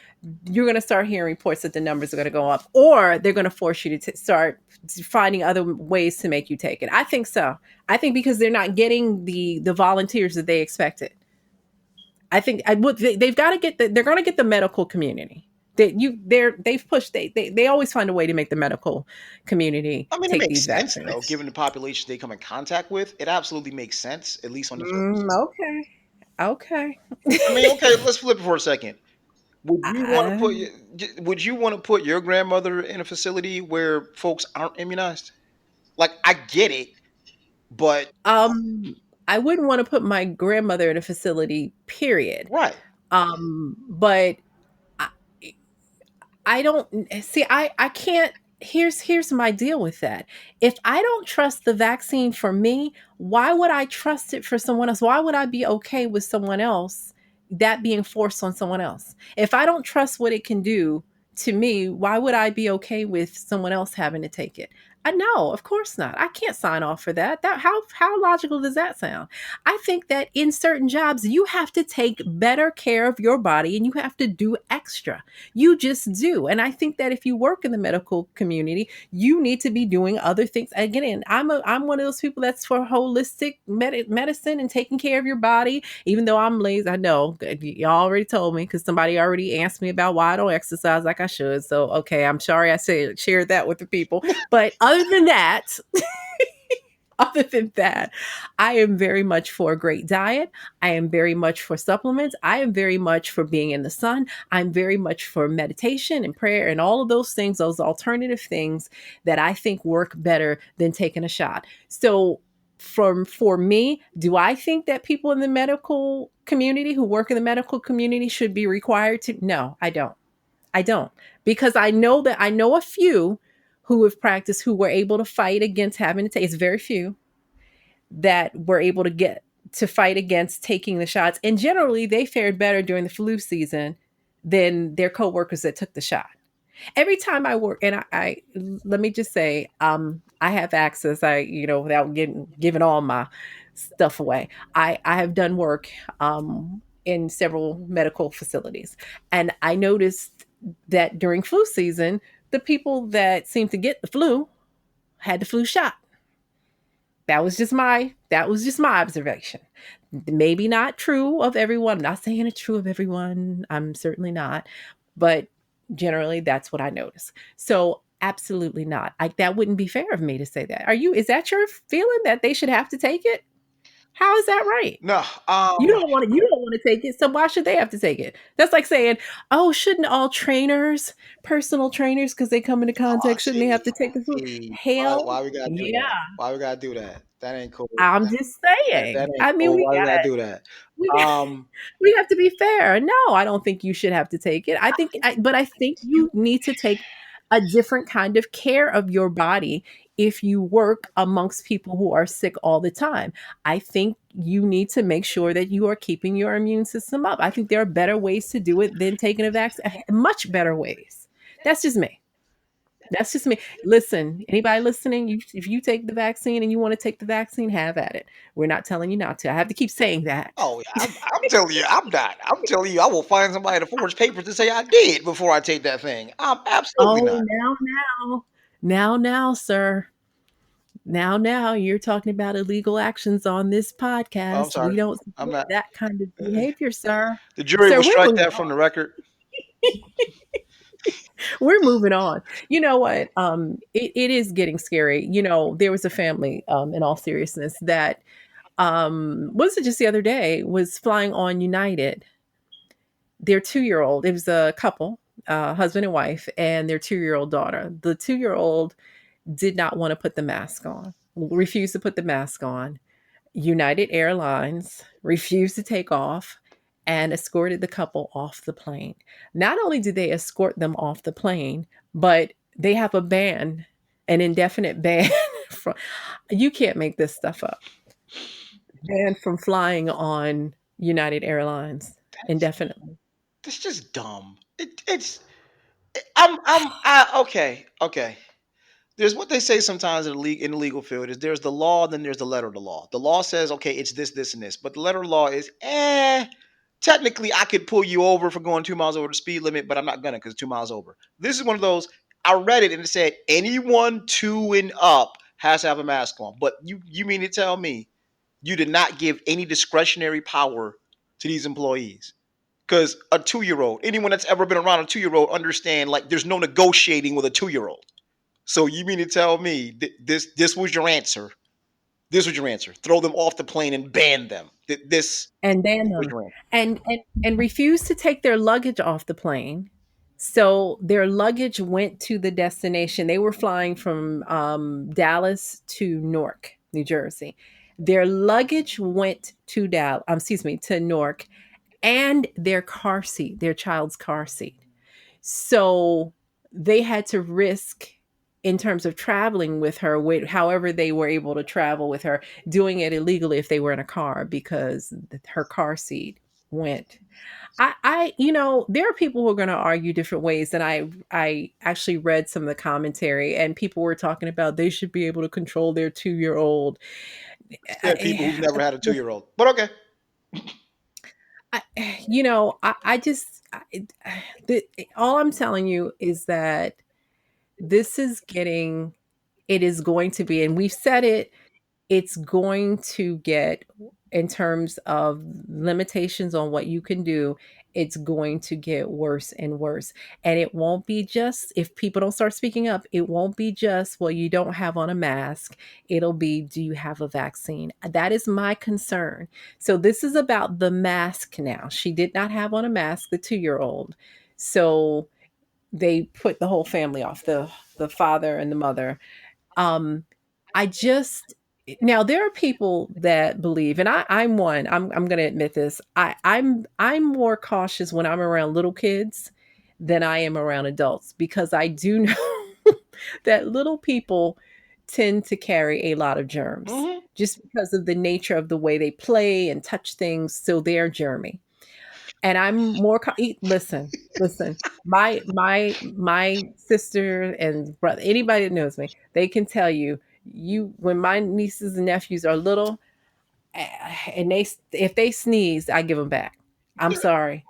you're going to start hearing reports that the numbers are going to go up, or they're going to force you to start finding other ways to make you take it. I think so. I think because they're not getting the volunteers that they expected. I think they've got to get they're going to get the medical community. They've pushed they always find a way to make the medical community I mean, it take makes these sense vaccines. though, given the population they come in contact with. It absolutely makes sense, at least on the surface. Okay. Okay. I mean, okay, let's flip it for a second. Would you want to I, would you want to put your grandmother in a facility where folks aren't immunized? Like, I get it, but um, I wouldn't want to put my grandmother in a facility, period. right. But I, I don't see. I can't. Here's my deal with that. If I don't trust the vaccine for me, why would I trust it for someone else? Why would I be okay with someone else that being forced on someone else? If I don't trust what it can do to me, why would I be okay with someone else having to take it? I know, of course not. I can't sign off for that. That how logical does that sound? I think that in certain jobs you have to take better care of your body and you have to do extra. You just do. And I think that if you work in the medical community, you need to be doing other things. Again, I'm one of those people that's for holistic medicine and taking care of your body. Even though I'm lazy, I know y'all already told me because somebody already asked me about why I don't exercise like I should. So okay, I'm sorry I said shared that with the people. But other than that, I am very much for a great diet. I am very much for supplements. I am very much for being in the sun. I'm very much for meditation and prayer and all of those things, those alternative things that I think work better than taking a shot. So, for me, do I think that people in the medical community who work in the medical community should be required to? No, I don't. I don't. Because I know a few who have practiced who were able to fight against having to take, it's very few that were able to get to fight against taking the shots. And generally they fared better during the flu season than their coworkers that took the shot. Every time I work, and I let me just say, I have access. Without giving all my stuff away, I have done work in several medical facilities, and I noticed that during flu season, the people that seemed to get the flu had the flu shot. That was just my observation. Maybe not true of everyone. I'm not saying it's true of everyone. I'm certainly not, but generally that's what I notice. So absolutely not. That wouldn't be fair of me to say that. Is that your feeling that they should have to take it? How is that right? No, You don't want to take it, so why should they have to take it? That's like saying, "Oh, shouldn't all trainers, personal trainers, because they come into oh, contact, shouldn't they have see, to take the food?" see, why Hell, we gotta do yeah. that? Why we gotta do that? That ain't cool. I'm just That saying. ain't I mean, cool. Why we gotta do that? we Um, we have to be fair. No, I don't think you should have to take it. But I think you need to take a different kind of care of your body if you work amongst people who are sick all the time. I think you need to make sure that you are keeping your immune system up. I think there are better ways to do it than taking a vaccine, much better ways. That's just me. That's just me. Listen, anybody listening, if you take the vaccine and you want to take the vaccine, have at it. We're not telling you not to. I have to keep saying that. oh yeah, I'm telling you, I'm not. I'm telling you, I will find somebody to forge papers to say I did before I take that thing. I'm absolutely Oh, not. now, sir. Now, you're talking about illegal actions on this Oh, I'm podcast. sorry. We don't I'm support not. that kind of Uh, behavior, sir. the jury Sir, will we're strike moving that from the record. we're moving on. You know what? It is getting scary. There was a family, in all seriousness, that was it just the other day, was flying on United. Their 2-year-old, it was a couple, husband and wife, and their 2-year-old daughter. The 2-year-old did not want to put the mask on, refused to put the mask on. United Airlines refused to take off and escorted the couple off the plane. Not only did they escort them off the plane, but they have a ban, an indefinite ban from, you can't make this stuff up. Banned from flying on United Airlines indefinitely. That's just dumb. It's. Okay. Okay. There's what they say sometimes in the legal field is there's the law, then there's the letter of the law. The law says, okay, it's this, this, and this, but the letter of the law is, technically I could pull you over for going 2 miles over the speed limit, but I'm not gonna because 2 miles over. This is one of those. I read it and it said anyone two and up has to have a mask on. But you mean to tell me you did not give any discretionary power to these employees? Because a 2 year old, anyone that's ever been around a 2 year old understand like there's no negotiating with a 2 year old. So you mean to tell me this was your answer? This was your answer. Throw them off the plane and ban them. This And ban was them, your answer. and refused to take their luggage off the plane. So their luggage went to the destination. They were flying from Dallas to Newark, New Jersey. Their luggage went to to Newark, and their car seat, their child's car seat. So they had to risk in terms of traveling with her, however they were able to travel with her, doing it illegally if they were in a car because her car seat went. There are people who are going to argue different ways, and I actually read some of the commentary, and people were talking about they should be able to control their 2-year-old. Said people who've never had a 2-year-old. But okay. I, I just, all I'm telling you is that this is getting, it is going to be, and we've said it, it's going to get, in terms of limitations on what you can do, it's going to get worse and worse. And it won't be just, if people don't start speaking up, it won't be just, well, you don't have on a mask. It'll be, do you have a vaccine? That is my concern. So this is about the mask now. She did not have on a mask, the 2-year-old. So they put the whole family off, the father and the mother. um I just, now there are people that believe, and I'm one. I'm going to admit this. I'm more cautious when I'm around little kids than I am around adults, because I do know that little people tend to carry a lot of germs Hmm. just because of the nature of the way they play and touch things, so they're germy. And I'm more listen. My sister and brother, anybody that knows me, they can tell you, when my nieces and nephews are little, and if they sneeze, I give them back. I'm sorry.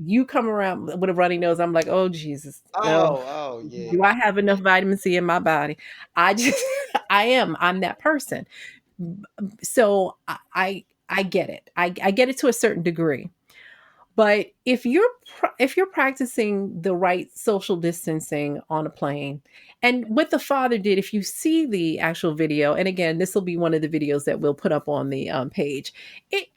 You come around with a runny nose, I'm like, oh Jesus, no. Oh, yeah. Do I have enough vitamin C in my body? I just, I'm that person. So I get it. I get it to a certain degree. But if you're practicing the right social distancing on a plane, and what the father did, if you see the actual video, and again, this will be one of the videos that we'll put up on the page.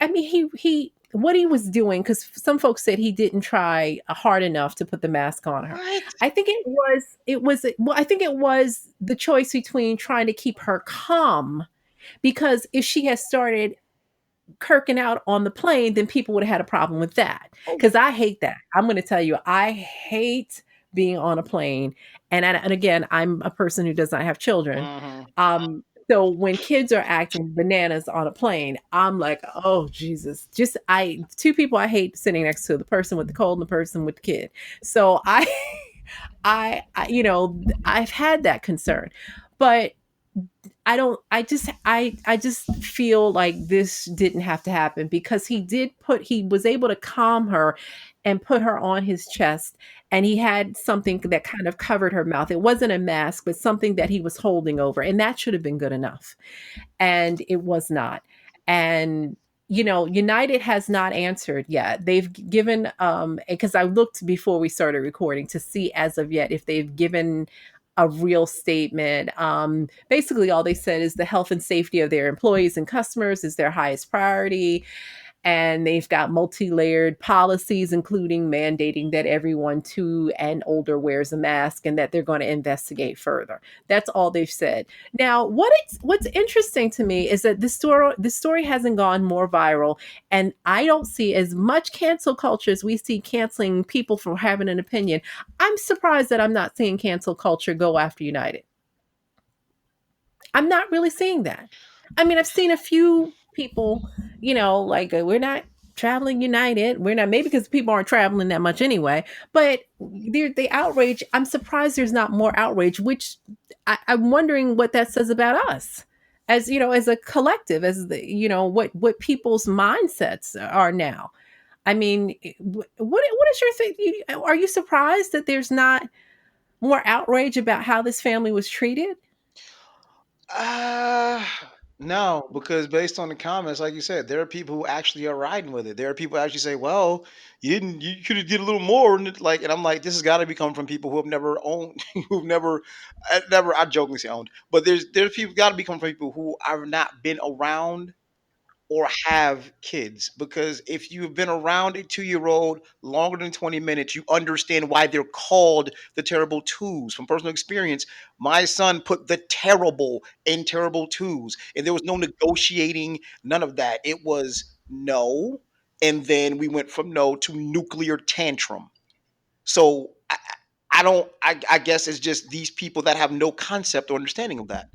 I mean, he what he was doing, because some folks said he didn't try hard enough to put the mask on her. What? I think I think it was the choice between trying to keep her calm, because if she had started kirking out on the plane, then people would have had a problem with that. Oh. Because I hate that. I'm going to tell you, I hate being on a plane. And again, I'm a person who does not have children. Hmm. So when kids are acting bananas on a plane, I'm like, oh Jesus! Just two people I hate sitting next to, the person with the cold and the person with the kid. So I've had that concern, but I don't I just feel like this didn't have to happen, because he was able to calm her and put her on his chest, and he had something that kind of covered her mouth. It wasn't a mask, but something that he was holding over, and that should have been good enough. And it was not. And United has not answered yet. They've given, because I looked before we started recording to see as of yet if they've given a real statement. Basically all they said is the health and safety of their employees and customers is their highest priority, and they've got multi-layered policies, including mandating that everyone 2 and older wears a mask, and that they're going to investigate further. That's all they've said. Now, what's interesting to me is that this story hasn't gone more viral, and I don't see as much cancel culture as we see canceling people for having an opinion. I'm surprised that I'm not seeing cancel culture go after United. I'm not really seeing that. I mean, I've seen a few people, like, we're not traveling United. We're not, maybe because people aren't traveling that much anyway. But the outrage, I'm surprised there's not more outrage, which I'm wondering what that says about us, as as a collective, as what people's mindsets are now. I mean, what is your thing? Are you surprised that there's not more outrage about how this family was treated? Uh, no, because based on the comments, like you said, there are people who actually are riding with it. There are people who actually say, "Well, you could have did a little more," and and I'm like, this has got to be coming from people who have never owned, who've never, never. I jokingly say owned, but there's people got to be coming from people who have not been around or have kids, because if you've been around a 2-year-old longer than 20 minutes, you understand why they're called the terrible twos. From personal experience, my son put the terrible in terrible twos, and there was no negotiating, none of that. It was no, and then we went from no to nuclear tantrum. So I guess it's just these people that have no concept or understanding of that.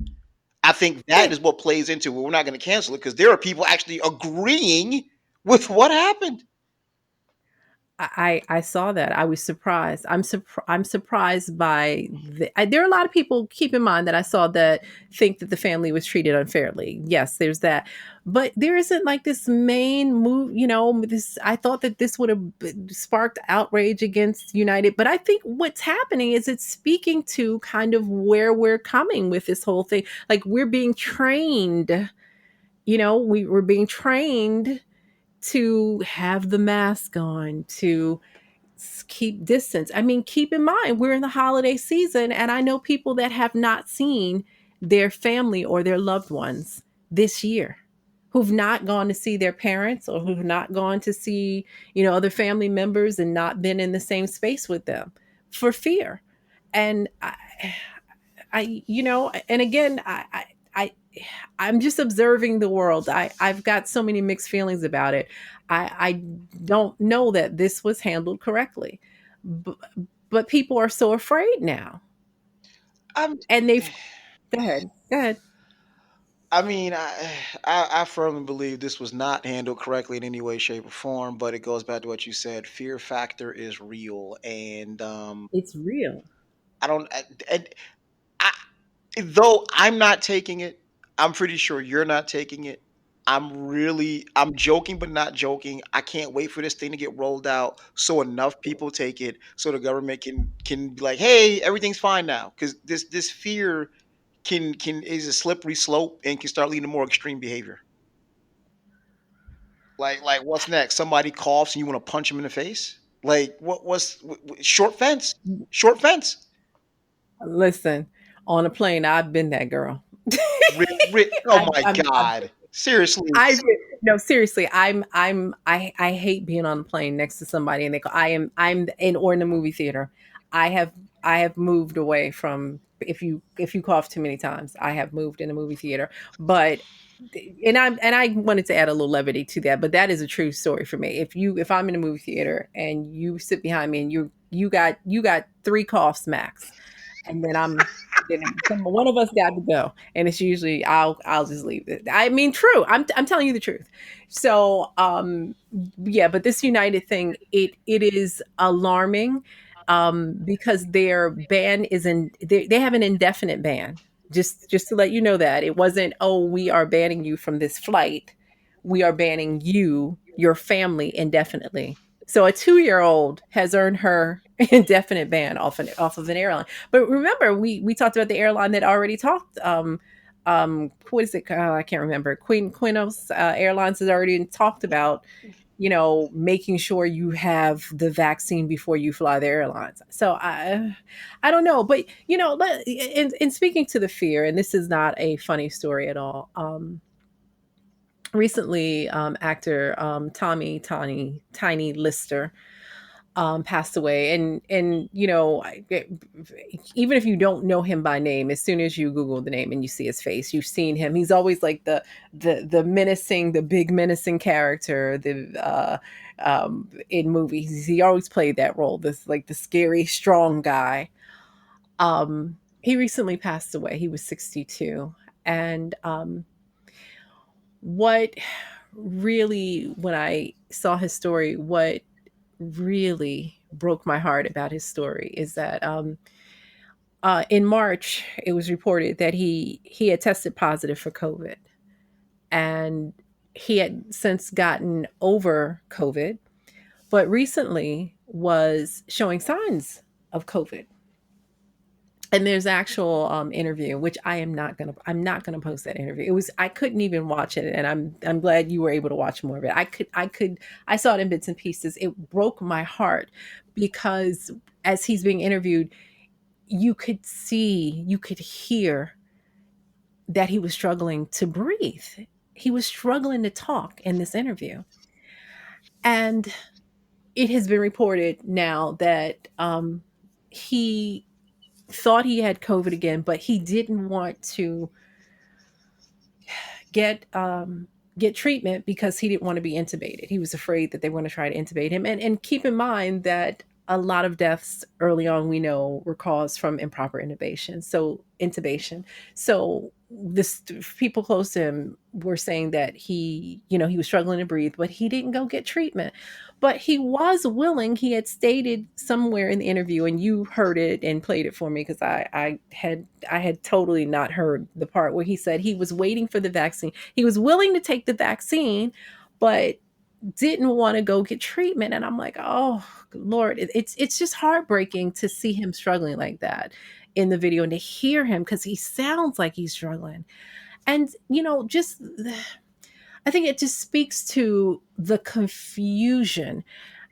I think Yeah, that is what plays into, well, we're not going to cancel it because there are people actually agreeing with what happened. I saw that. I was surprised. I'm surprised by there are a lot of people. Keep in mind that I saw that think that the family was treated unfairly. Yes, there's that, but there isn't like this main move. This I thought that this would have sparked outrage against United, but I think what's happening is it's speaking to kind of where we're coming with this whole thing. Like we're being trained. We're being trained to have the mask on, to keep distance. I mean, keep in mind, we're in the holiday season, and I know people that have not seen their family or their loved ones this year, who've not gone to see their parents or who've not gone to see, other family members and not been in the same space with them for fear. And and again, I I'm just observing the world. I've got so many mixed feelings about it. I don't know that this was handled correctly, but, but people are so afraid now, I'm, and they've go ahead, go ahead. I mean, I firmly believe this was not handled correctly in any way, shape, or form. But it goes back to what you said. Fear factor is real, and It's real. I don't. And I, though I'm not taking it, I'm pretty sure you're not taking it. I'm joking, but not joking. I can't wait for this thing to get rolled out so enough people take it, so the government can be like, hey, everything's fine now, because this fear can is a slippery slope and can start leading to more extreme behavior. Like what's next? Somebody coughs and you want to punch him in the face? Like short fence? Short fence. Listen, on a plane, I've been that girl. Oh my I've god. Seriously. I no, seriously, I hate being on the plane next to somebody and I'm in or in the movie theater. I have I have moved away from if you cough too many times, I have moved in a movie theater. But and I wanted to add a little levity to that, but that is a true story for me. If I'm in a movie theater and you sit behind me and you got three coughs max, and then one of us got to go, and it's usually I'll just leave it. I mean, true. I'm telling you the truth. So yeah, but this United thing, it is alarming, because their ban is they have an indefinite ban. Just to let you know that it wasn't, oh, we are banning you from this flight. We are banning you, your family, indefinitely. So a 2-year-old has earned her indefinite ban off of an airline. But remember, we talked about the airline that already talked. What is it? I can't remember. Quinos Airlines has already talked about, making sure you have the vaccine before you fly the airlines. So I don't know, but in speaking to the fear, and this is not a funny story at all. Recently, actor Tiny Lister passed away, and even if you don't know him by name, as soon as you Google the name and you see his face, you've seen him. He's always like the menacing, the big menacing character. In movies, he always played that role. This like the scary, strong guy. He recently passed away. He was 62, and what really, when I saw his story, what really broke my heart about his story is that in March it was reported that he had tested positive for COVID, and he had since gotten over COVID, but recently was showing signs of COVID. And there's actual interview, which I'm not gonna post that interview. It was I couldn't even watch it, and I'm glad you were able to watch more of it. I saw it in bits and pieces. It broke my heart because as he's being interviewed, you could hear that he was struggling to breathe. He was struggling to talk in this interview, and it has been reported now that he thought he had COVID again, but he didn't want to get get treatment because he didn't want to be intubated. He was afraid that they were going to try to intubate him. And keep in mind that a lot of deaths early on, we know, were caused from improper intubation. So this people close to him were saying that he was struggling to breathe, but he didn't go get treatment. But he was willing. He had stated somewhere in the interview, and you heard it and played it for me because I had totally not heard the part where he said he was waiting for the vaccine. He was willing to take the vaccine, but didn't want to go get treatment. And I'm like, oh Lord, it's just heartbreaking to see him struggling like that in the video and to hear him because he sounds like he's struggling. And just I think it just speaks to the confusion,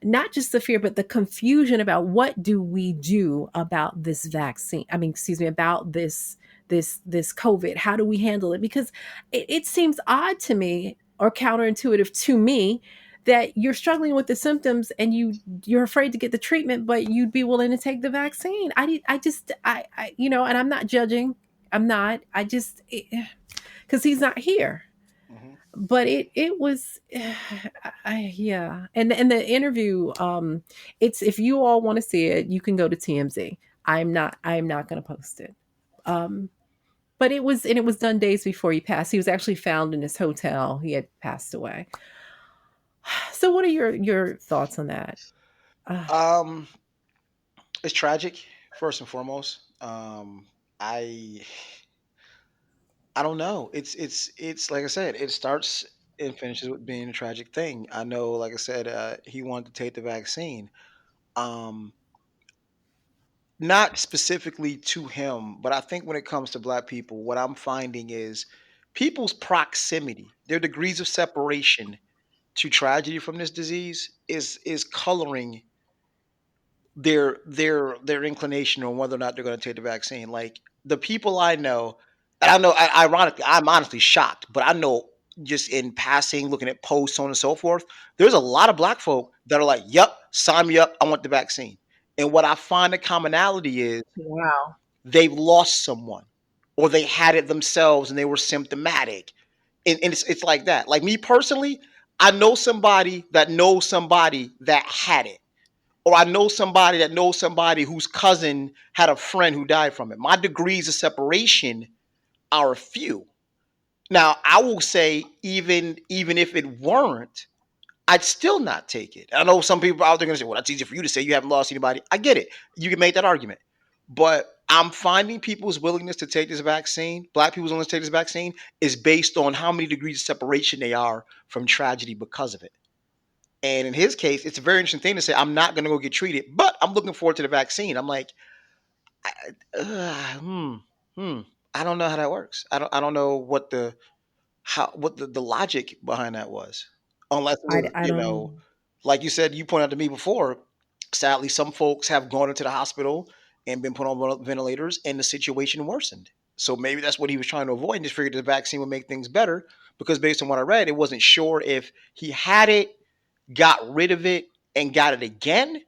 not just the fear, but the confusion about what do we do about this vaccine. I mean, excuse me, about this COVID. How do we handle it? Because it seems odd to me or counterintuitive to me that you're struggling with the symptoms and you're afraid to get the treatment, but you'd be willing to take the vaccine. And I'm not judging. I'm not. I just because he's not here, Hmm. but it was yeah. And the interview, it's, if you all want to see it, you can go to TMZ. I'm not going to post it. um but it was done days before he passed. He was actually found in his hotel. He had passed away. So what are your thoughts on that? uh, Um, it's tragic first and foremost. I I don't know. It's like I said. It starts and finishes with being a tragic thing. I know, like I said, he wanted to take the vaccine. Um, Not specifically to him, but I think when it comes to black people, what I'm finding is people's proximity, their degrees of separation to tragedy from this disease is coloring their inclination on whether or not they're going to take the vaccine. Like the people I know, and I know, ironically, I'm honestly shocked, but I know just in passing, looking at posts, so on and so forth, there's a lot of black folk that are like, "Yep, sign me up. I want the vaccine." And what I find the commonality is wow. they've lost someone or they had it themselves and they were symptomatic. And it's like that. Like me personally, I know somebody that knows somebody that had it. Or I know somebody that knows somebody whose cousin had a friend who died from it. My degrees of separation are few. Now, I will say, even if it weren't, I'd still not take it. I know some people out there going to say, well, that's easy for you to say. You haven't lost anybody. I get it. You can make that argument. But I'm finding people's willingness to take this vaccine, black people's willingness to take this vaccine, is based on how many degrees of separation they are from tragedy because of it. And in his case, it's a very interesting thing to say, I'm not going to go get treated, but I'm looking forward to the vaccine. I'm like, I, hmm, hmm. I don't know how that works. I don't know what the logic behind that was. Unless it I, was, I don't know. like you said, you pointed out to me before, sadly, some folks have gone into the hospital and been put on ventilators and the situation worsened. So maybe that's what he was trying to avoid and just figured the vaccine would make things better because based on what I read, it wasn't sure if he had it, got rid of it, and got it again,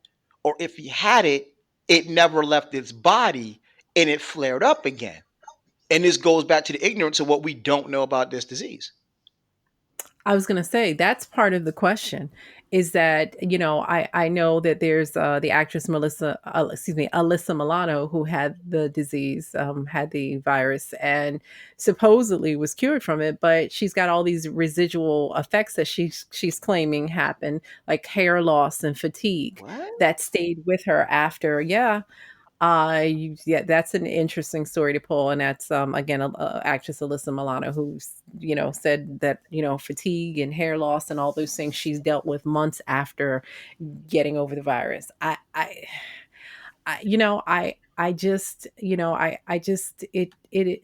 or if he had it, it never left its body and it flared up again. And this goes back to the ignorance of what we don't know about this disease. I was going to say that's part of the question is that, I know that there's the actress Alyssa Milano, who had the disease, had the virus, and supposedly was cured from it, but she's got all these residual effects that she's claiming happened, like hair loss and fatigue What? that stayed with her after. Yeah. Yeah, that's an interesting story to pull, and that's again actress Alyssa Milano, who's said that fatigue and hair loss and all those things she's dealt with months after getting over the virus. I just I just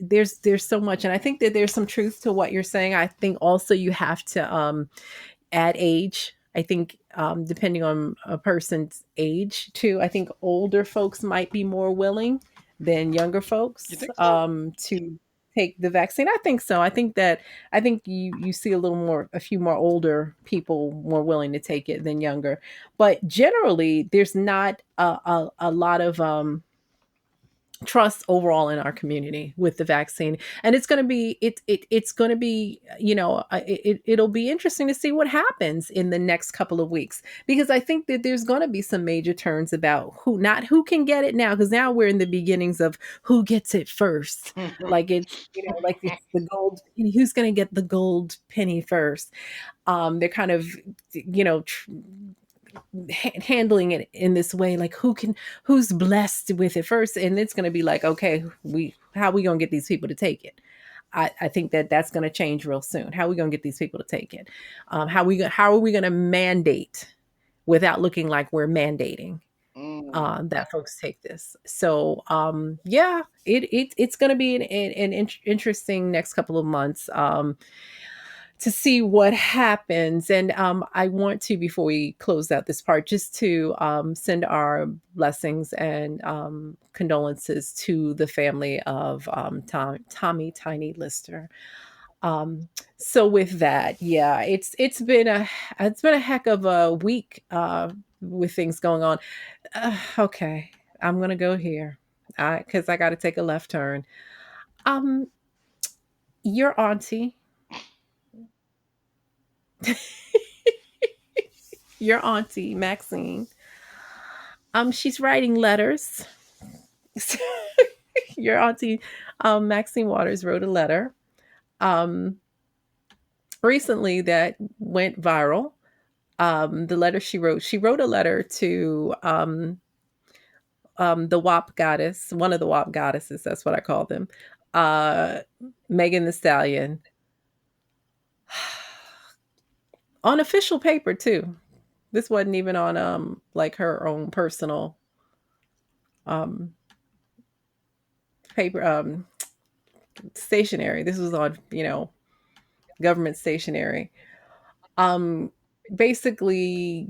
there's so much, and I think that there's some truth to what you're saying. I think also you have to add age. I think depending on a person's age too, I think older folks might be more willing than younger You folks think so? to take the vaccine. I think so. I think you see a few more older people more willing to take it than younger. But generally, there's not a lot of trust overall in our community with the vaccine. And it's going to be it's going to be, it'll be interesting to see what happens in the next couple of weeks, because I think that there's going to be some major turns about who can get it now, because now we're in the beginnings of who gets it first. Like it's, like it's the gold, who's going to get the gold penny first. They're kind of, you know tr- handling it in this way, like who's blessed with it first. And it's going to be like, okay, we how are we going to get these people to take it? I think that that's going to change real soon. How are we going to get these people to take it? How are we going to mandate without looking like we're mandating Mm. that folks take this? So yeah, it's going to be an interesting next couple of months. To see what happens. And I want to, before we close out this part, just to send our blessings and condolences to the family of Tommy Tiny Lister. Um, so with that, yeah, it's been a heck of a week with things going on. Okay, I'm gonna go here because I got to take a left turn. Um, your auntie, your auntie Maxine, she's writing letters. Your auntie, Maxine Waters, wrote a letter um, recently that went viral. The letter she wrote a letter to the WAP goddess, one of the WAP goddesses, that's what I call them, uh, Megan The Stallion, on official paper too. This wasn't even on like her own personal um paper, stationery. This was on, government stationery. Um, Basically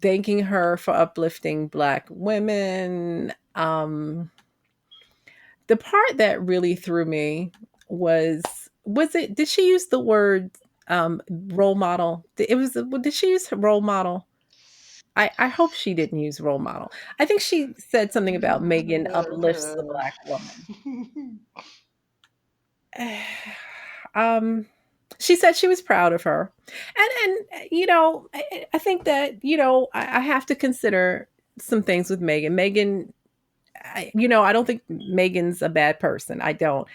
thanking her for uplifting Black women. The part that really threw me was it? Did she use the word role model? Did she use role model? I hope she didn't use role model. I think she said something about Megan uplifts the Black woman. um she said she was proud of her, and I think that I have to consider some things with Megan. I don't think Megan's a bad person. I don't.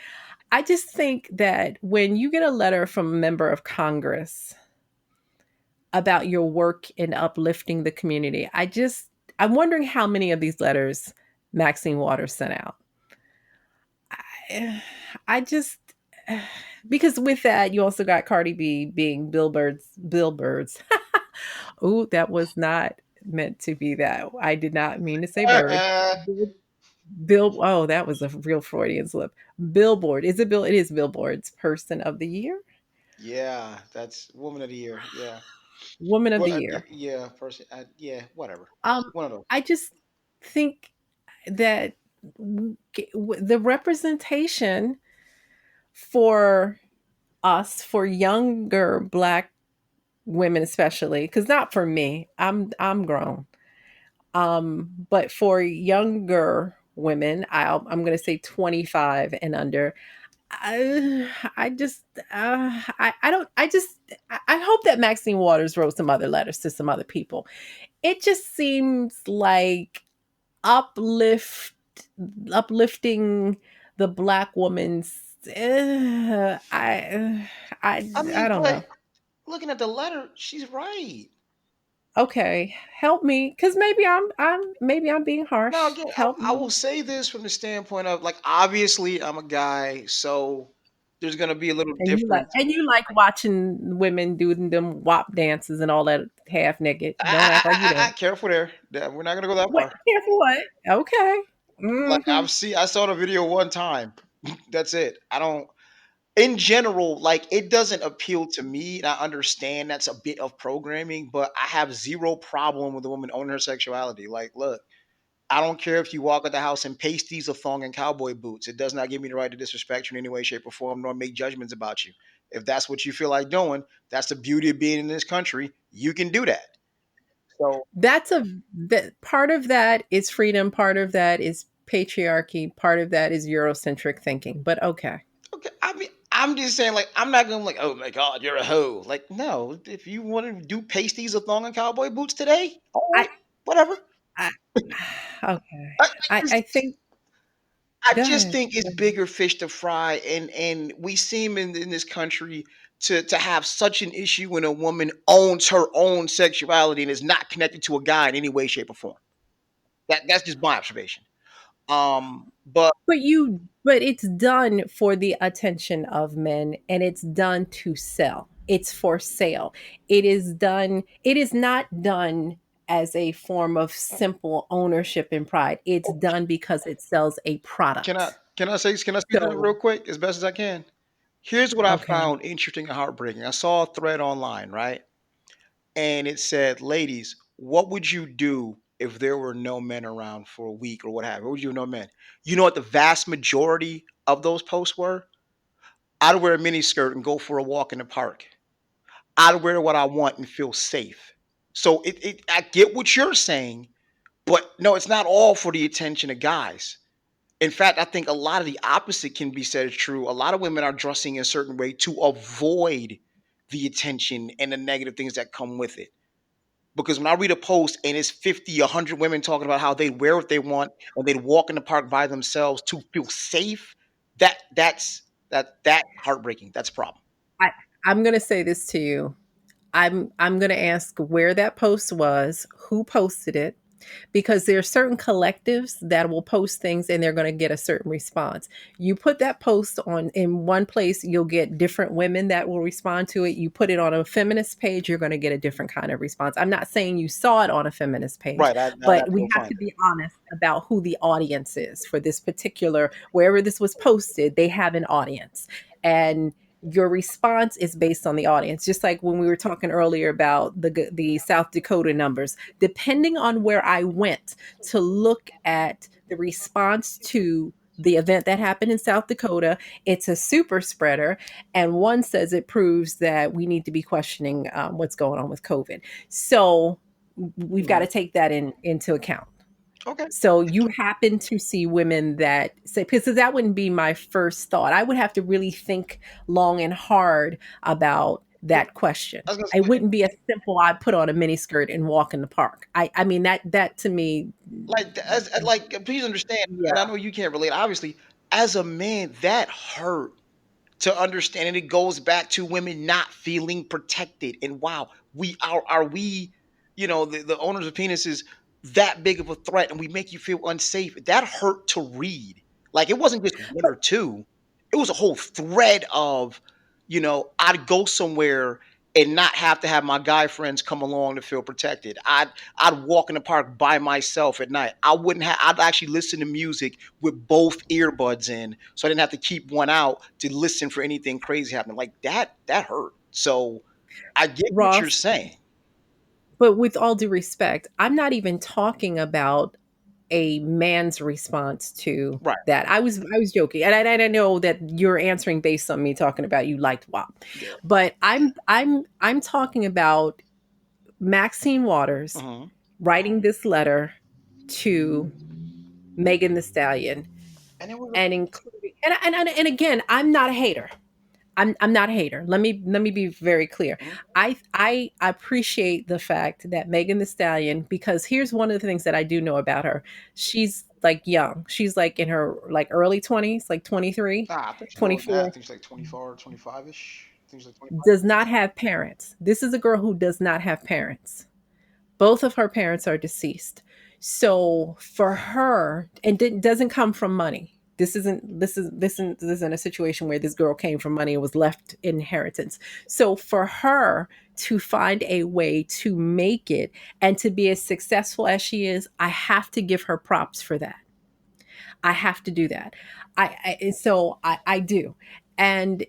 I just think that when you get a letter from a member of Congress about your work in uplifting the community, I'm wondering how many of these letters Maxine Waters sent out. I, I just because with that you also got Cardi B being Billboards. Oh, that was not meant to be that. I did not mean to say bird. Oh, that was a real Freudian slip. Billboard. Is it Bill? It is Billboard's Person of the Year, Yeah, that's woman of the year. Yeah. Woman of Well, the Year. yeah, person. Yeah, whatever. Um, One of those. I just think that the representation for us, for younger Black women especially, because not for me, I'm grown, but for younger women, I'm going to say 25 and under. I just I don't I just I hope that Maxine Waters wrote some other letters to some other people. It just seems like uplift uplifting the Black woman's I I mean, don't know. but looking at the letter, she's right. Okay, help me, cuz maybe I'm being Now harsh. again, Help I will me. say this from the standpoint of like obviously I'm a guy, so there's gonna be a little difference. And you like watching women doing them WAP dances and all that half naked. Don't act like you don't. Careful there. We're not gonna go that What? far. Careful what? Okay. Like Hmm. I saw the video one time. That's it. I don't in general, like it doesn't appeal to me. And I understand that's a bit of programming, but I have zero problem with a woman owning her sexuality. Like, look, I don't care if you walk out the house in pasties, a thong, and cowboy boots. It does not give me the right to disrespect you in any way, shape, or form, nor make judgments about you. If that's what you feel like doing, that's the beauty of being in this country. You can do that. So That's a that part of that is freedom. Part of that is patriarchy, part of that is Eurocentric thinking. But okay. Okay, I mean, I'm just saying, like, I'm not gonna like, oh my god, you're a hoe. Like, no, if you want to do pasties of thong and cowboy boots today, all I right, whatever. I okay. I, I I just, I think I go just ahead. think it's Go ahead. bigger fish to fry, and we seem in this country to have such an issue when a woman owns her own sexuality and is not connected to a guy in any way, shape, or form. That's just my observation. But But it's done for the attention of men and it's done to sell. It's for sale. It is not done as a form of simple ownership and pride. It's done because it sells a can I product. can I speak to that So, real quick as best as I can? Here's what I okay. found interesting and heartbreaking. I saw a thread online, right? And it said, ladies, what would you do if there were no men around for a week or what have you? What would you do, no men? You know what the vast majority of those posts were? I'd wear a mini skirt and go for a walk in the park. I'd wear what I want and feel safe. So I get what you're saying, but no, it's not all for the attention of guys. In fact, I think a lot of the opposite can be said is true. A lot of women are dressing a certain way to avoid the attention and the negative things that come with it. Because when I read a post and it's 50, 100 women talking about how they wear what they want and they'd walk in the park by themselves to feel safe, that's heartbreaking. That's a problem. I I'm going to say this to you. I'm going to ask where that post was, who posted it, because there are certain collectives that will post things and they're going to get a certain response. You put that post on in one place, you'll get different women that will respond to it. You put it on a feminist page, you're going to get a different kind of response. I'm not saying you saw it on a feminist page, Right. I'd but have to we go have find to it. be honest about who the audience is for this particular, wherever this was posted, they have an audience. And your response is based on the audience, just like when we were talking earlier about the South Dakota numbers. Depending on where I went to look at the response to the event that happened in South Dakota, it's a super spreader, and one says it proves that we need to be questioning what's going on with COVID. So we've got to Mhm. take that into account. Okay. So you happen to see women that say, because that wouldn't be my first thought. I would have to really think long and hard about Well, that question. I was gonna It say, wouldn't be a simple I put on a miniskirt and walk in the park. I mean that to me, please understand, yeah. and I know you can't relate. Obviously, as a man, that hurt to understand, and it goes back to women not feeling protected. And wow, we are we, the owners of penises that big of a threat, and we make you feel unsafe. That hurt to read. Like, it wasn't just one or two; it was a whole thread of, I'd go somewhere and not have to have my guy friends come along to feel protected. I'd walk in the park by myself at night. I wouldn't have. I'd actually listen to music with both earbuds in, so I didn't have to keep one out to listen for anything crazy happening. Like that. That hurt. So I get what you're Ross, saying. but with all due respect, I'm not even talking about a man's response to Right. that. I was joking, and I know that you're answering based on me talking about you liked WAP, Yeah. but I'm talking about Maxine Waters Mhm. writing this letter to Megan The Stallion And it was and including and again, I'm not a hater. I'm not a hater. Let me be very clear. mhm. I appreciate the fact that Megan The Stallion, because here's one of the things that I do know about her. She's like young. She's like in her like early 20s, like 23, Nah, I think she's older than that. I 24. think she's like 24, 25 ish. I think she's like 25. Does not have parents. This is a girl who does not have parents. Both of her parents are deceased. So for her, and doesn't come from money. This isn't a situation where this girl came from money and was left inheritance. So for her to find a way to make it and to be as successful as she is, I have to give her props for that. I have to do that. I do. And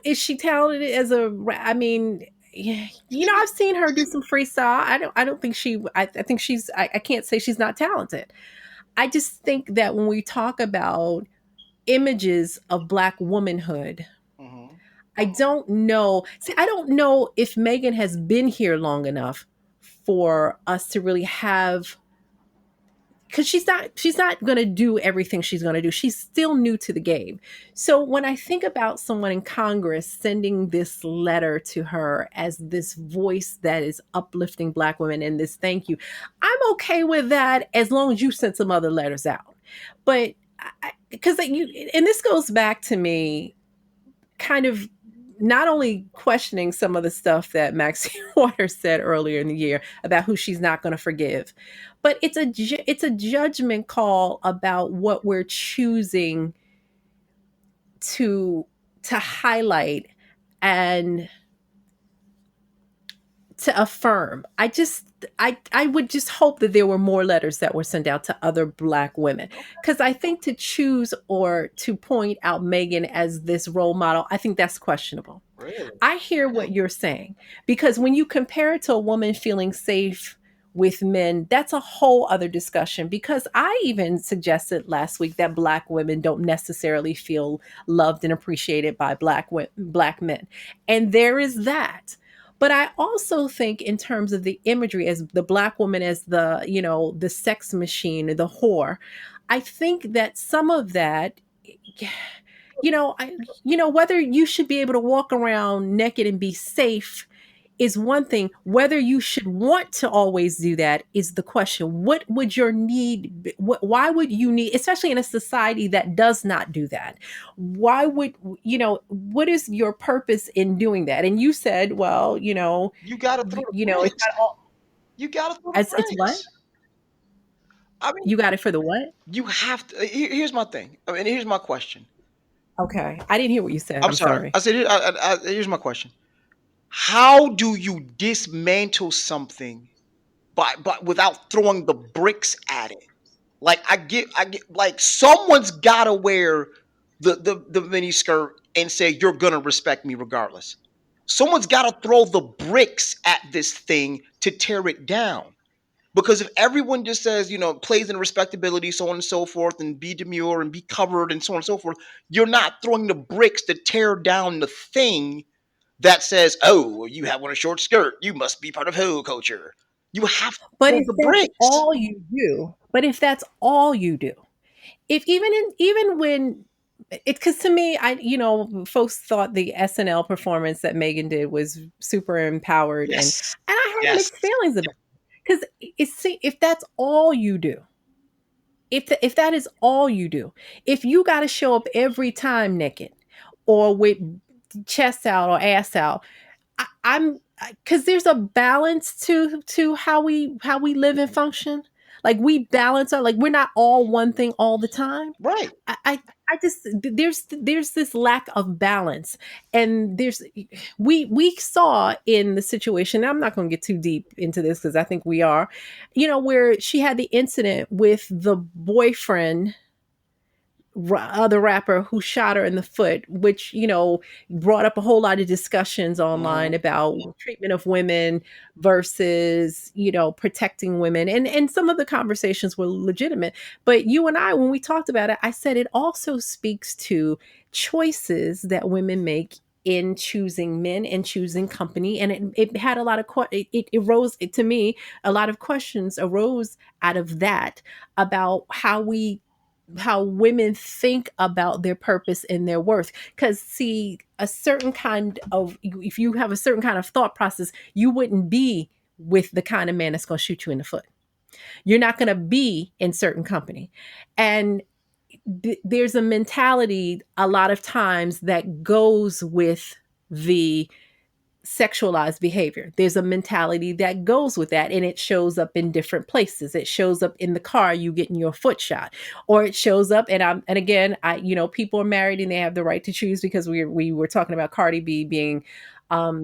is she talented as I mean, I've seen her do some freestyle. I don't think I think I can't say she's not talented. I just think that when we talk about images of black womanhood, Mhm. I don't know. See, I don't know if Megan has been here long enough for us to really have because she's not going to do everything she's going to do. She's still new to the game. So when I think about someone in Congress sending this letter to her as this voice that is uplifting Black women and this thank you, I'm okay with that as long as you sent some other letters out. But because you, and this goes back to me kind of not only questioning some of the stuff that Maxine Waters said earlier in the year about who she's not going to forgive, but it's a judgment call about what we're choosing to highlight and to affirm. I would just hope that there were more letters that were sent out to other Black women, because I think to choose or to point out Megan as this role model, I think that's questionable. Really? I hear what you're saying, because when you compare it to a woman feeling safe with men, that's a whole other discussion. Because I even suggested last week that Black women don't necessarily feel loved and appreciated by Black men, and there is that. But I also think in terms of the imagery as the Black woman as the, the sex machine, the whore, I think that some of that, I, whether you should be able to walk around naked and be safe is one thing. Whether you should want to always do that is the question. What would your need be? Why would you need, especially in a society that does not do that? Why would, what is your purpose in doing that? And you said, well, You got to throw the it's bricks. not all, You got to throw the as it's what? bricks. I mean, You got it for the what? you have to. Here's my thing. I mean, here's my question. Okay. I didn't hear what you said. I'm I'm sorry. sorry. I said, here's my question. How do you dismantle something by without throwing the bricks at it? Like I get like someone's gotta wear the mini skirt and say you're gonna respect me regardless. Someone's gotta throw the bricks at this thing to tear it down. Because if everyone just says, plays in respectability, so on and so forth, and be demure and be covered and so on and so forth, you're not throwing the bricks to tear down the thing that says, "Oh, well, you have on a short skirt. You must be part of hoe culture." You have to But throw if the that's bricks. all you do, but if that's all you do, if even when it, because to me, folks thought the SNL performance that Megan did was super empowered, and Yes. I had Yes. mixed feelings about it. Because if that's all you do, if that is all you do, if you got to show up every time naked or with chest out or ass out, I'm because there's a balance to how we live and function. Like we balance out, like we're not all one thing all the time. Right. I just there's this lack of balance, and we saw in the situation. I'm not going to get too deep into this because I think we are, where she had the incident with the boyfriend, other rapper who shot her in the foot, which brought up a whole lot of discussions online Hmm. about treatment of women versus protecting women, and some of the conversations were legitimate. But you and I, when we talked about it, I said it also speaks to choices that women make in choosing men and choosing company, and it had a lot of it arose to me, a lot of questions arose out of that about how women think about their purpose and their worth. Because, see, a certain kind of, if you have a certain kind of thought process, you wouldn't be with the kind of man that's going to shoot you in the foot. You're not going to be in certain company. And there's a mentality a lot of times that goes with the sexualized behavior. There's a mentality that goes with that, and it shows up in different places. It shows up in the car, you getting your foot shot, or it shows up, and again, people are married and they have the right to choose, because we were talking about Cardi B being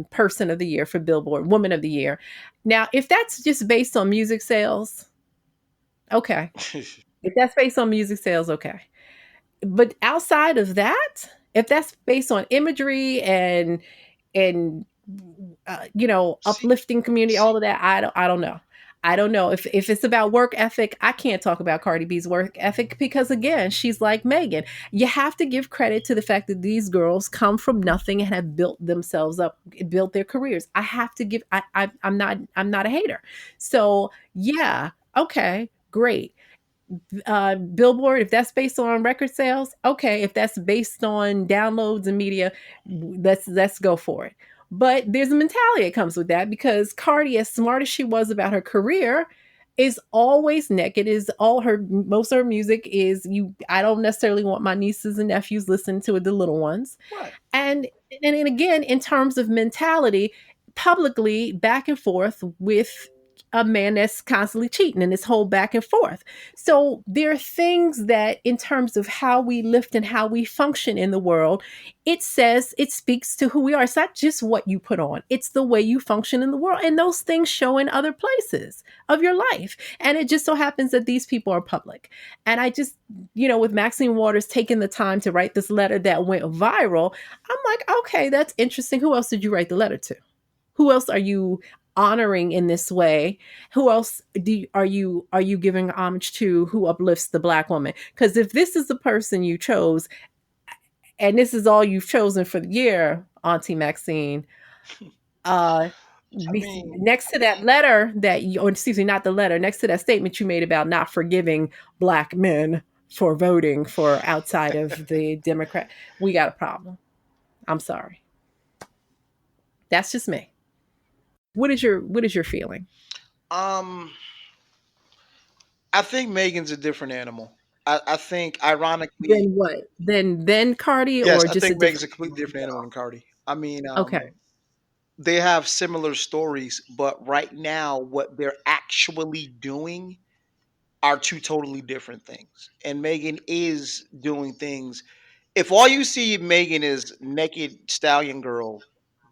person of the year for Billboard, woman of the year. Now, if that's just based on music sales, okay. If that's based on music sales, okay. But outside of that, if that's based on imagery and See, uplifting community, all of that, I don't know. I don't know if it's about work ethic. I can't talk about Cardi B's work ethic, because again, she's like Megan. You have to give credit to the fact that these girls come from nothing and have built themselves up, built their careers. I have to give. I'm not a hater. So yeah, okay, great. Billboard, if that's based on record sales, okay. If that's based on downloads and media, let's go for it. But there's a mentality that comes with that, because Cardi, as smart as she was about her career, is always naked. Is all her Most of her music is you. I don't necessarily want my nieces and nephews listening to it, the little ones. Right. and and again, in terms of mentality, publicly back and forth with a man that's constantly cheating, and this whole back and forth. So there are things that, in terms of how we lift and how we function in the world, it speaks to who we are. It's not just what you put on, it's the way you function in the world, and those things show in other places of your life. And it just so happens that these people are public. And I just, with Maxine Waters taking the time to write this letter that went viral, I'm like, okay, that's interesting. Who else did you write the letter to? Who else are you honoring in this way? Who else are you giving homage to, who uplifts the Black woman? Because if this is the person you chose, and this is all you've chosen for the year, Auntie Maxine, uh, I mean, next to that letter that you, or excuse me, not the letter, next to that statement you made about not forgiving Black men for voting for outside of the Democrat, we got a problem. I'm sorry. That's just me. What is your feeling? um, I think Megan's a different animal. I think, ironically, Then what? Then Cardi, yes, or I just a think Megan's different a completely different animal than Cardi. I mean, okay. they have similar stories, but right now, what they're actually doing are two totally different things. And Megan is doing things. If all you see Megan is naked stallion girl,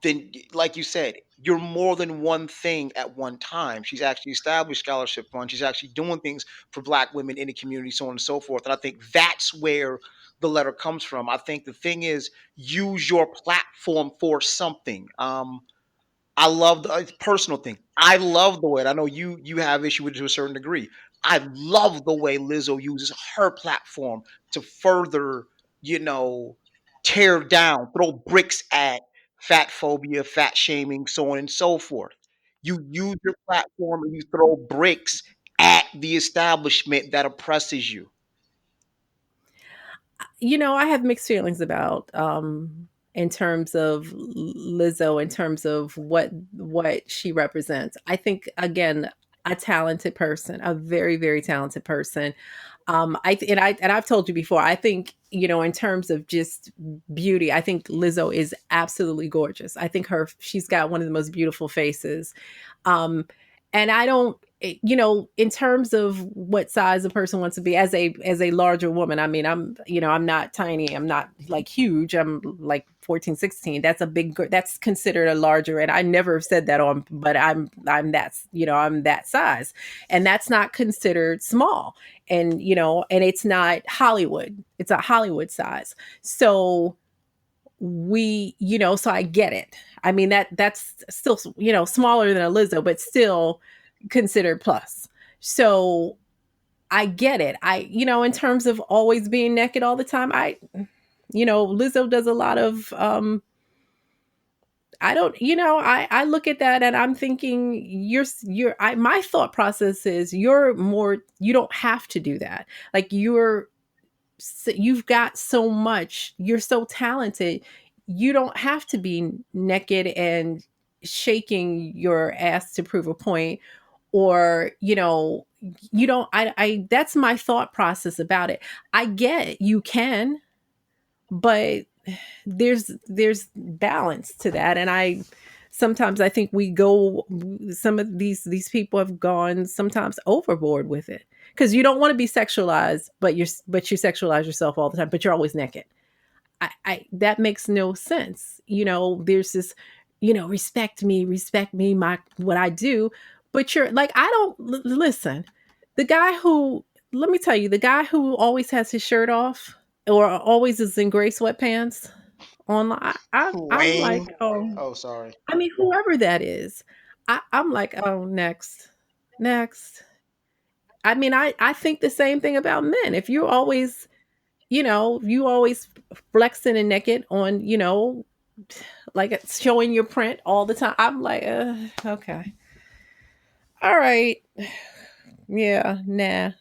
then, like you said, you're more than one thing at one time. She's actually established scholarship fund. She's actually doing things for Black women in the community, so on and so forth. And I think that's where the letter comes from. I think the thing is, use your platform for something. I love the personal thing. I love the way, and I know you have issue with it to a certain degree. I love the way Lizzo uses her platform to further, you know, tear down, throw bricks at fat phobia, fat shaming, so on and so forth. You use your platform and you throw bricks at the establishment that oppresses you. I have mixed feelings about, in terms of Lizzo, in terms of what she represents. I think, again, a talented person, a very very talented person. I've told you before. I think, in terms of just beauty, I think Lizzo is absolutely gorgeous. I think she's got one of the most beautiful faces. Um, and I don't, in terms of what size a person wants to be as a larger woman. I mean, I'm not tiny. I'm not like huge. I'm like 14, 16. That's that's considered a larger. And I never said that on, but I'm that size, and that's not considered small. And it's not Hollywood. It's a Hollywood size. So so I get it. I mean, that's still, smaller than a Lizzo, but still considered plus. So I get it. In terms of always being naked all the time, Lizzo does a lot of, I don't, I look at that and I'm thinking, my thought process is, you don't have to do that. Like, you've got so much, you're so talented, you don't have to be naked and shaking your ass to prove a point. Or, you don't I that's my thought process about it. I get you can, but there's balance to that. And sometimes I think some of these people have gone sometimes overboard with it, because you don't want to be sexualized, but you sexualize yourself all the time, but you're always naked. I That makes no sense. There's this, respect me, my what I do. But you're like, I don't listen. The guy who Let me tell you, the guy who always has his shirt off, or always is in gray sweatpants online. I'm like, Wayne. oh, Oh, sorry. I mean, whoever that is, I'm like, oh, next. I mean, I think the same thing about men. If you always flexing and naked on, like it's showing your print all the time. I'm like, okay, all right, yeah, nah.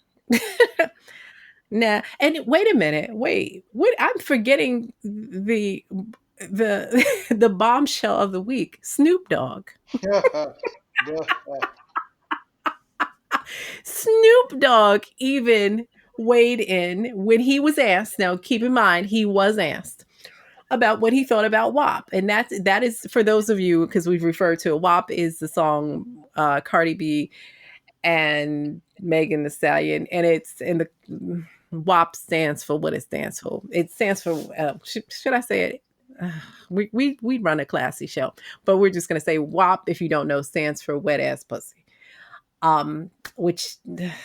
Nah, and wait a minute. Wait, what? I'm forgetting the the bombshell of the week. Snoop Dogg. Snoop Dogg even weighed in when he was asked. Now, keep in mind, he was asked about what he thought about WAP, and that is for those of you because we've referred to it. WAP is the song Cardi B and Megan The Stallion, and it's in the WAP stands for what it stands for. It stands for should I say it? We run a classy show, but we're just gonna say WAP. If you don't know, stands for wet ass pussy. Which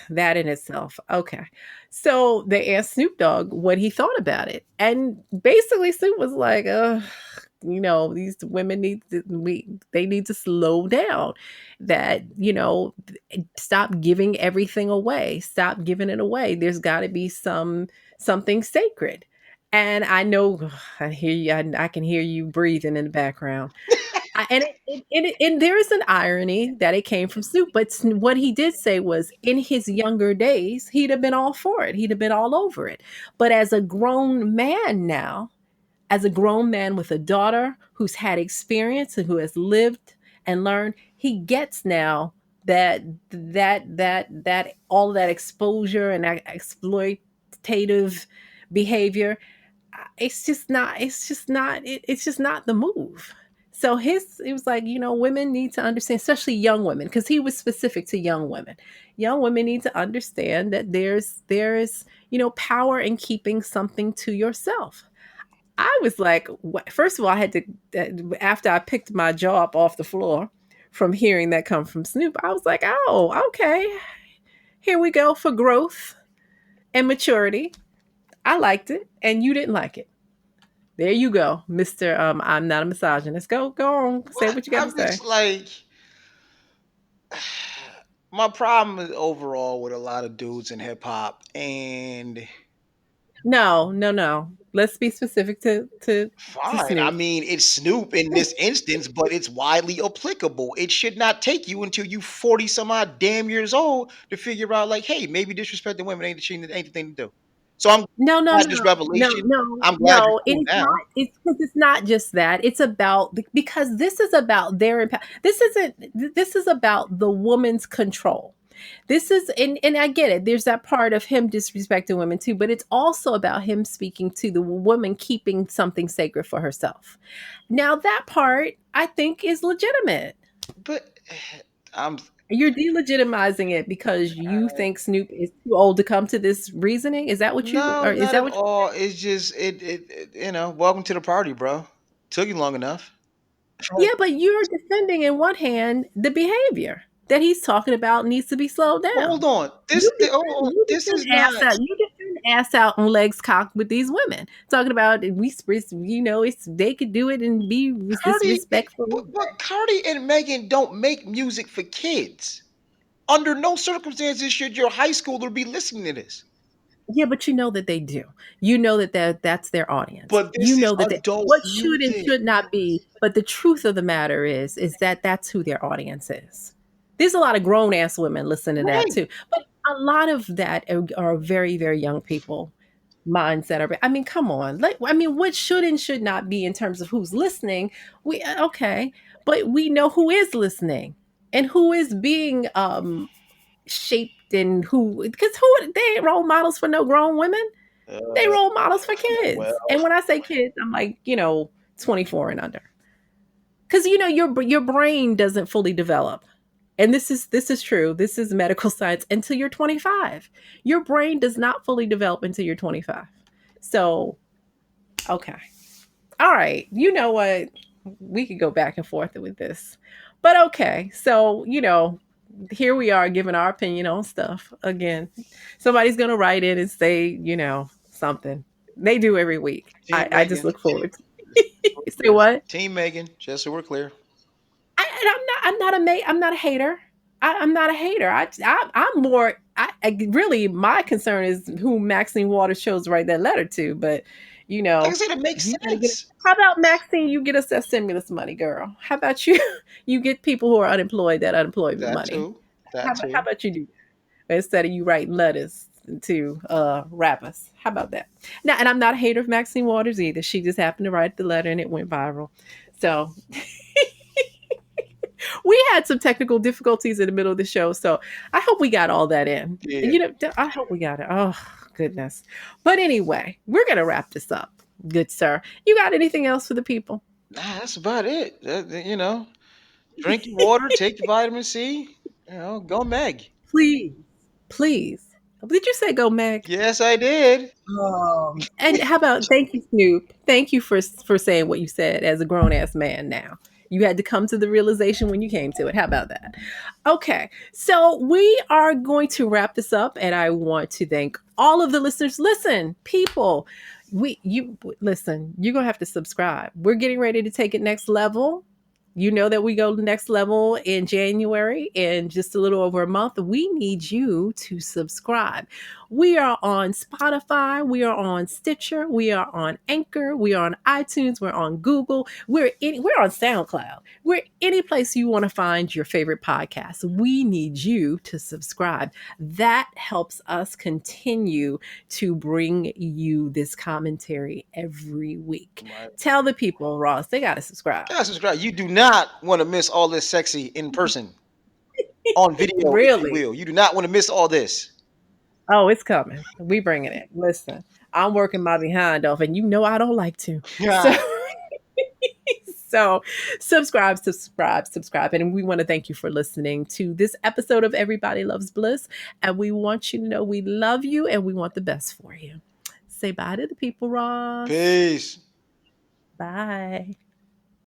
that in itself, okay. So they asked Snoop Dogg what he thought about it, and basically Snoop was like, these women they need to slow down. That stop giving everything away. Stop giving it away. There's got to be something sacred. And I know I hear you. I can hear you breathing in the background. And there is an irony that it came from Snoop, but what he did say was in his younger days, he'd have been all for it. He'd have been all over it. But as a grown man now, as a grown man with a daughter who's had experience and who has lived and learned, he gets now that all that exposure and that exploitative behavior, it's just not the move. So it was like, women need to understand, especially young women, because he was specific to young women. Young women need to understand that there's power in keeping something to yourself. I was like, first of all, I had to, after I picked my jaw up off the floor from hearing that come from Snoop, I was like, oh, okay, here we go for growth and maturity. I liked it, and you didn't like it. There you go, Mister. I'm not a misogynist. Go on, say What? what you got to I'm say. just like, my problem is overall with a lot of dudes in hip hop, and No, no, no. Let's be specific to fine. I Snoop. mean, it's Snoop in this instance, but it's widely applicable. It should not take you until you 40 some odd damn years old to figure out, like, hey, maybe disrespecting women ain't the thing to do. So I'm No, no, glad this no, no, revelation. no, I'm glad you're no. It cool is not. now. It's because it's not just that. It's about because this is about their impact. This isn't. This is about the woman's control. This is, and I get it. There's that part of him disrespecting women too, but it's also about him speaking to the woman keeping something sacred for herself. Now that part I think is legitimate. But I'm You're delegitimizing it because you think Snoop is too old to come to this reasoning. Is that what you, no, or is not that at what? all. It's just welcome to the party, bro. Took you long enough. Yeah, but you're defending in one hand the behavior that he's talking about needs to be slowed Hold down. on. Hold on. You This is defend ass not. out. You defend ass out and legs cocked with these women talking about it's they could do it and be Cardi, disrespectful. but Cardi and Megan don't make music for kids. Under no circumstances should your high schooler be listening to this. Yeah, but you know that they do. You know that's their audience. But You this is know that adult what should and music. should not be. But the truth of the matter is that that's who their audience is. There's a lot of grown ass women listening to that Right. too, but a lot of that are very very young people mindset. I mean, come on. Like, I mean, what should and should not be in terms of who's listening. We okay, but we know who is listening and who is being shaped and who because who they ain't role models for no grown women. They Uh, role models for well, kids. And when I say kids, I'm like, 24 and under. Cuz your brain doesn't fully develop. And this is true. This is medical science until you're 25. Your brain does not fully develop until you're 25. So, okay. All right. You know what? We could go back and forth with this. But okay. So, here we are giving our opinion on stuff. Again, somebody's going to write in and say, something. They do every week. Team I just Megan. look forward to We're it. Say clear. what? Team Megan, just so we're clear. I'm not a hater. I'm not a hater. I'm more. Really, my concern is who Maxine Waters chose to write that letter to. But Like I said, it makes you got to get. sense. How about Maxine? You get us that stimulus money, girl. How about you? You get people who are unemployed that unemployment That money. too. That How too. about you do that instead of you writing letters? to wrap us. How about that? Now, and I'm not a hater of Maxine Waters either. She just happened to write the letter and it went viral. So we had some technical difficulties in the middle of the show. So I hope we got all that in. Yeah. You know, I hope we got it. Oh, goodness. But anyway, we're going to wrap this up. Good sir. You got anything else for the people? Nah, that's about it. Drink your water, take your vitamin C. Go Meg. Please, please. Did you say go, Meg? Yes, I did. And how about thank you, Snoop? Thank you for saying what you said as a grown ass man. Now you had to come to the realization when you came to it. How about that? Okay, so we are going to wrap this up, and I want to thank all of the listeners. Listen, people, you listen. You're gonna have to subscribe. We're getting ready to take it next level. You know that we go next level in January in just a little over a month. We need you to subscribe. We are on Spotify. We are on Stitcher. We are on Anchor. We are on iTunes. We're on Google. We're on SoundCloud. We're any place you want to find your favorite podcast. We need you to subscribe. That helps us continue to bring you this commentary every week. Right. Tell the people, Ross, they got to subscribe. Yeah, subscribe. You do not want to miss all this sexy in person, on video, if you Really? will. You do not want to miss all this. Oh, it's coming. We bringing it. Listen, I'm working my behind off, and you know I don't like to. So, Yeah. so subscribe. And we want to thank you for listening to this episode of Everybody Loves Bliss. And we want you to know we love you and we want the best for you. Say bye to the people, Ross. Peace. Bye.